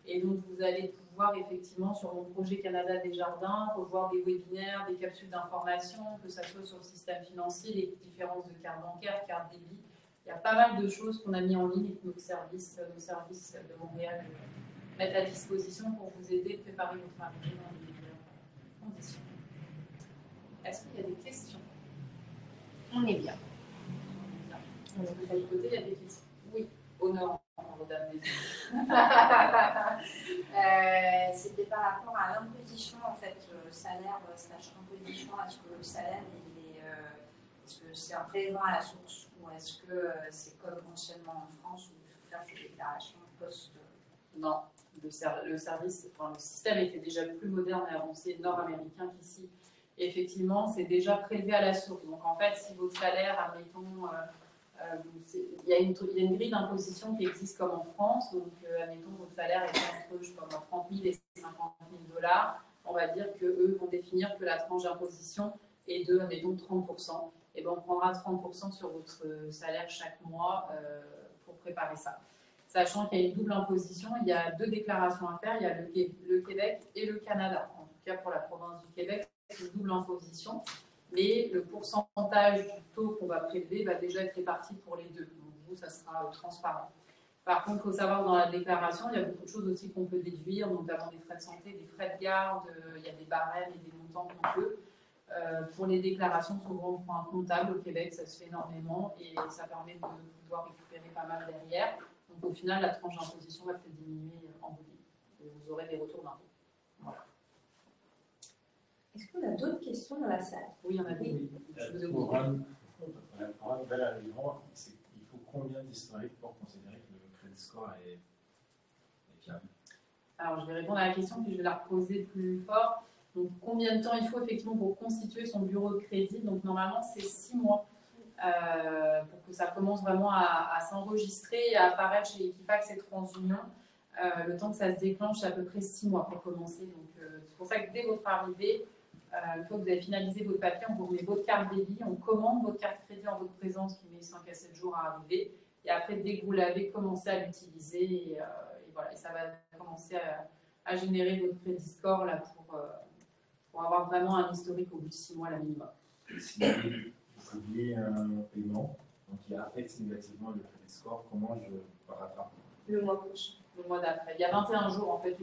Et donc vous allez pouvoir effectivement sur Mon Projet Canada Desjardins revoir des webinaires, des capsules d'information, que ce soit sur le système financier, les différences de carte bancaire, carte débit. Il y a pas mal de choses qu'on a mis en ligne et que nos services de Montréal mettent à disposition pour vous aider à préparer votre arrivée dans les meilleures conditions. Est-ce qu'il y a des questions? On est bien. Est-ce que de l'autre côté, il y a des questions? Oui, honneur aux dames des C'était par rapport à l'imposition, en fait, salaire slash imposition. Est-ce que le salaire, est-ce que c'est un prélèvement à la source ou est-ce que c'est comme anciennement en France où il faut faire ses déclarations post? Non, le service, enfin, le système était déjà plus moderne et avancé nord-américain qu'ici. Effectivement, c'est déjà prélevé à la source. Donc en fait, si votre salaire, admettons, il y a une grille d'imposition qui existe comme en France. Donc admettons, votre salaire est entre, je sais pas, 30 000 et 50 000 dollars. On va dire qu'eux vont définir que la tranche d'imposition est de, admettons, 30%. Et bien, on prendra 30% sur votre salaire chaque mois pour préparer ça. Sachant qu'il y a une double imposition, il y a 2 déclarations à faire, il y a le Québec et le Canada. En tout cas, pour la province du Québec, c'est une double imposition, mais le pourcentage du taux qu'on va prélever va déjà être réparti pour les deux. Donc, vous, ça sera transparent. Par contre, il faut savoir, dans la déclaration, il y a beaucoup de choses aussi qu'on peut déduire, notamment des frais de santé, des frais de garde, il y a des barèmes et des montants qu'on peut. Pour les déclarations, souvent on prend un comptable au Québec, ça se fait énormément et ça permet de pouvoir récupérer pas mal derrière. Donc au final, la tranche d'imposition va peut-être diminuer en volume et vous aurez des retours d'impôts. Voilà. Est-ce qu'on a d'autres questions dans la salle? Oui, il y en a des. Oui. Pour un nouvel arrivant, il faut combien d'historique pour considérer que le credit score est fiable? Alors je vais répondre à la question puis je vais la reposer plus fort. Donc combien de temps il faut effectivement pour constituer son bureau de crédit? Donc normalement c'est 6 mois pour que ça commence vraiment à s'enregistrer et à apparaître chez Equifax et TransUnion. Le temps que ça se déclenche, c'est à peu près 6 mois pour commencer. Donc c'est pour ça que dès votre arrivée, une fois que vous avez finalisé votre papier, on vous remet votre carte débit, on commande votre carte crédit en votre présence qui met 5 à 7 jours à arriver. Et après, dès que vous l'avez, commencez à l'utiliser et voilà, et ça va commencer à générer votre crédit score là, pour avoir vraiment un historique au bout de 6 mois, la minimum. Si vous oubliez un paiement, donc qui affecte négativement le crédit score, comment je rattrape? Le mois prochain. Le mois d'après. Il y a 21 jours en fait.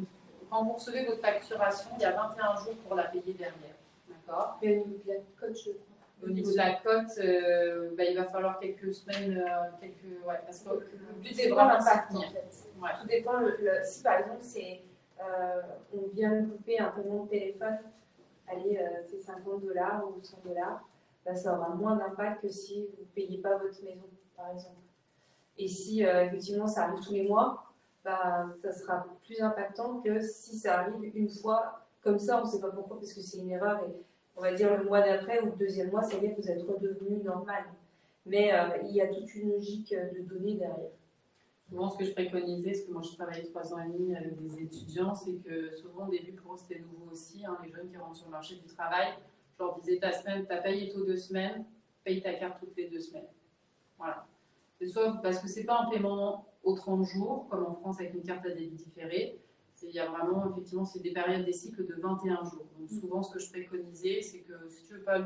Quand vous recevez votre facturation, il y a 21 jours pour la payer derrière. D'accord? Mais au niveau de la cote, je crois. Au niveau de la cote, il va falloir quelques semaines, parce que le but c'est vraiment de l'impact soutenir. en fait. Ouais. Tout dépend. Si par exemple on vient de couper un paiement de téléphone, allez, c'est 50 $ ou 100 $, bah, ça aura moins d'impact que si vous ne payez pas votre maison, par exemple. Et si effectivement ça arrive tous les mois, bah, ça sera plus impactant que si ça arrive une fois comme ça, on ne sait pas pourquoi, parce que c'est une erreur. Et on va dire le mois d'après ou le deuxième mois, ça veut dire que vous êtes redevenu normal. Mais il y a toute une logique de données derrière. Souvent, ce que je préconisais, parce que moi je travaillais 3 ans et demi avec des étudiants, c'est que souvent au début pour eux c'était nouveau aussi, hein, les jeunes qui rentrent sur le marché du travail, je leur disais ta paye est aux 2 semaines, paye ta carte toutes les 2 semaines. Voilà. C'est soit parce que c'est pas un paiement aux 30 jours, comme en France avec une carte à débit différé. Il y a vraiment, effectivement, c'est des périodes des cycles de 21 jours. Donc souvent, ce que je préconisais, c'est que si tu veux pas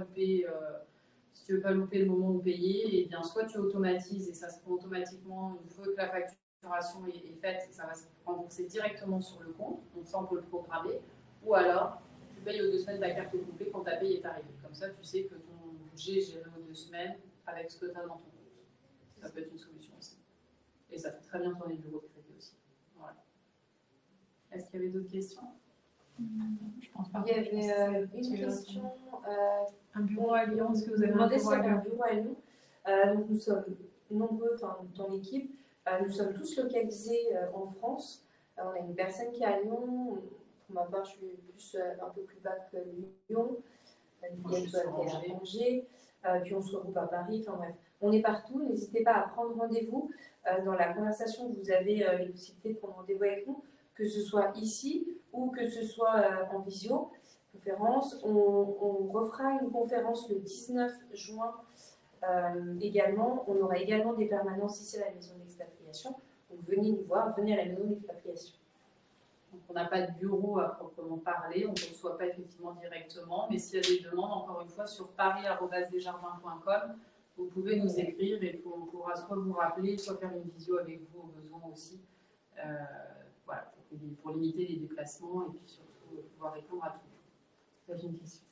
louper le moment où payer, et bien soit tu automatises et ça se prend automatiquement une fois que la facturation est faite, ça va se rembourser directement sur le compte. Donc ça, on peut le programmer. Ou alors, tu payes aux 2 semaines ta carte couplée quand ta paye est arrivée. Comme ça, tu sais que ton budget est géré aux 2 semaines avec ce que tu as dans ton compte. Ça peut être une solution aussi. Et ça fait très bien tourner le bureau de crédit aussi. Voilà. Est-ce qu'il y avait d'autres questions? Je pense pas. Il y avait une question. Un bureau à Lyon, est-ce que vous avez un demandé bureau si à on a un Lyon? bureau à Lyon. Donc nous sommes nombreux dans l'équipe. Nous sommes tous localisés en France. On a une personne qui est à Lyon. Pour ma part, je suis plus, un peu plus bas que Lyon. Une qui est à Angers. Puis on se regroupe à Paris. Enfin bref, on est partout. N'hésitez pas à prendre rendez-vous. Dans la conversation, vous avez les possibilités de prendre rendez-vous avec nous, que ce soit ici ou que ce soit en visioconférence. On refera une conférence le 19 juin également. On aura également des permanences ici à la maison d'expatriation. Donc venez nous voir, venez à la maison d'expatriation. Donc, on n'a pas de bureau à proprement parler, on ne reçoit pas effectivement directement, mais s'il y a des demandes, encore une fois, sur paris@desjardins.com, vous pouvez nous écrire et on pourra soit vous rappeler, soit faire une visio avec vous au besoin aussi, voilà, pour limiter les déplacements et puis surtout pouvoir répondre à tout. Vous avez une question?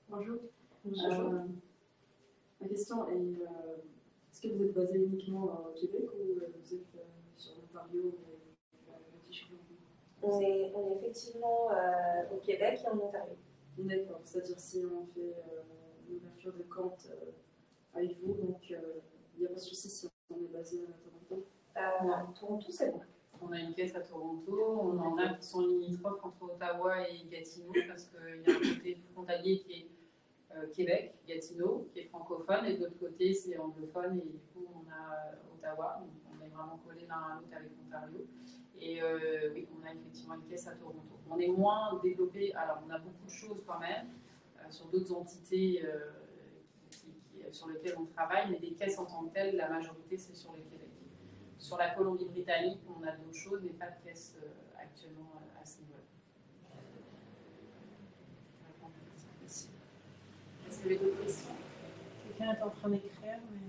Bonjour. Ma question est, est-ce que vous êtes basé uniquement au Québec ou vous êtes sur l'Ontario et la British-Columbie? On est effectivement au Québec et en Ontario. D'accord, c'est-à-dire si on fait une ouverture de compte avec vous, donc il n'y a pas de souci si on est basé à Toronto. Toronto, c'est bon. On a une caisse à Toronto, on en a qui sont limitrophes entre Ottawa et Gatineau, parce qu'il y a un côté frontalier qui est Québec, Gatineau, qui est francophone, et de l'autre côté, c'est anglophone, et du coup, on a Ottawa, donc on est vraiment collé l'un à l'autre avec l'Ontario. Et oui, on a effectivement une caisse à Toronto. On est moins développé, alors on a beaucoup de choses quand même, sur d'autres entités sur lesquelles on travaille, mais des caisses en tant que telles, la majorité, c'est sur le Québec. Sur la Colombie-Britannique, on a d'autres choses, mais pas de caisse actuellement à ce niveau-là. Est-ce qu'il y avait d'autres questions? Quelqu'un est en train d'écrire. Mais...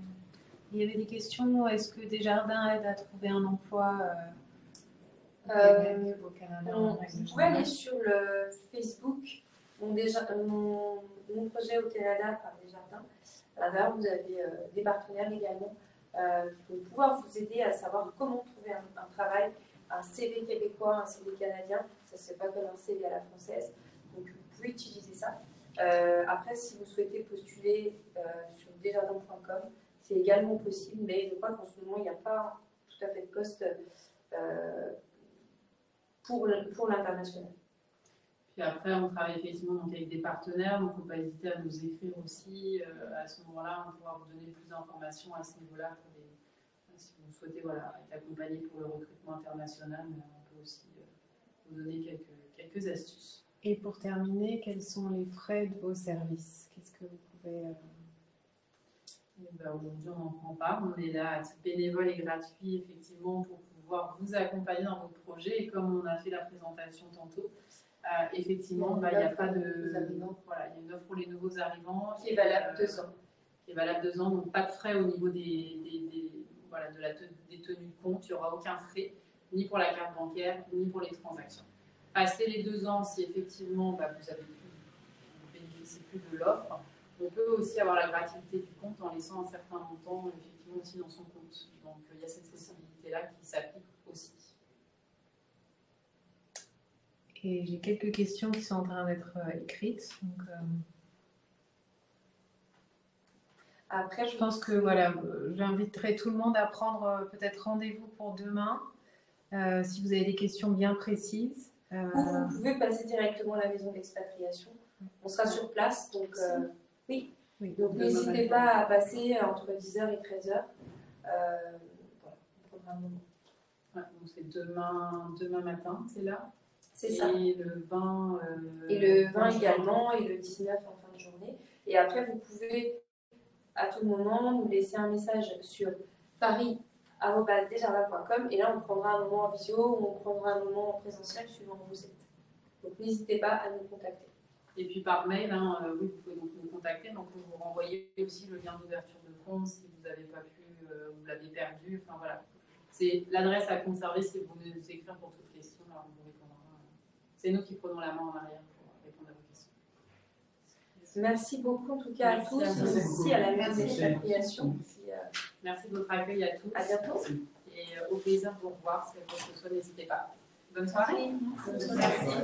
Il y avait des questions. Est-ce que Desjardins aide à trouver un emploi au Canada? Vous pouvez aller sur le Facebook, mon projet au Canada par Desjardins. À l'intérieur, vous avez des partenaires également qui vont pouvoir vous aider à savoir comment trouver un travail, un CV québécois, un CV canadien. Ça ne se fait pas comme un CV à la française. Donc, vous pouvez utiliser ça. Après, si vous souhaitez postuler sur desjardins.com, c'est également possible, mais je crois qu'en ce moment, il n'y a pas tout à fait de poste pour l'international. Puis après, on travaille effectivement donc avec des partenaires, donc il ne faut pas hésiter à nous écrire aussi. À ce moment-là, on pourra vous donner plus d'informations à ce niveau-là. Si vous souhaitez être accompagné pour le recrutement international, on peut aussi vous donner quelques astuces. Et pour terminer, quels sont les frais de vos services? Qu'est-ce que vous pouvez... Aujourd'hui, on n'en prend pas. On est là à titre bénévole et gratuit, effectivement, pour pouvoir vous accompagner dans vos projets. Et comme on a fait la présentation tantôt, effectivement, il n'y a pas de... Voilà, il y a une offre pour les nouveaux arrivants. Qui est valable 2 ans. Qui est valable 2 ans, donc pas de frais au niveau des tenues de compte. Il n'y aura aucun frais, ni pour la carte bancaire, ni pour les transactions. Passer les 2 ans, si effectivement vous ne bénéficiez plus de l'offre, on peut aussi avoir la gratuité du compte en laissant un certain montant effectivement aussi dans son compte. Donc il y a cette possibilité-là qui s'applique aussi. Et j'ai quelques questions qui sont en train d'être écrites. Donc, après, je pense que voilà, j'inviterai tout le monde à prendre peut-être rendez-vous pour demain, si vous avez des questions bien précises. Ou vous pouvez passer directement à la maison d'expatriation. On sera sur place, donc oui. Donc n'hésitez pas à passer entre 10h et 13h. Voilà, on prendra un moment. Ouais, donc c'est demain matin, c'est là. C'est ça. Et le 20. Et le 20 également, et le 19 en fin de journée. Et après, vous pouvez à tout moment nous laisser un message sur paris@desjardins.com, et là on prendra un moment en visio ou on prendra un moment en présentiel suivant où vous êtes. Donc n'hésitez pas à nous contacter. Et puis par mail, oui, vous pouvez donc nous contacter. Donc vous renvoyez aussi le lien d'ouverture de compte si vous n'avez pas pu, vous l'avez perdu. Enfin voilà, c'est l'adresse à conserver si vous voulez nous écrire pour toute question. Alors, on vous répondra. C'est nous qui prenons la main en arrière pour répondre à vos questions. Merci beaucoup en tout cas à tous. Merci à la maison d'expatriation. Merci de votre accueil à tous. À bientôt. Et au plaisir de vous revoir. Si quoi que ce soit, n'hésitez pas. Bonne soirée. Merci.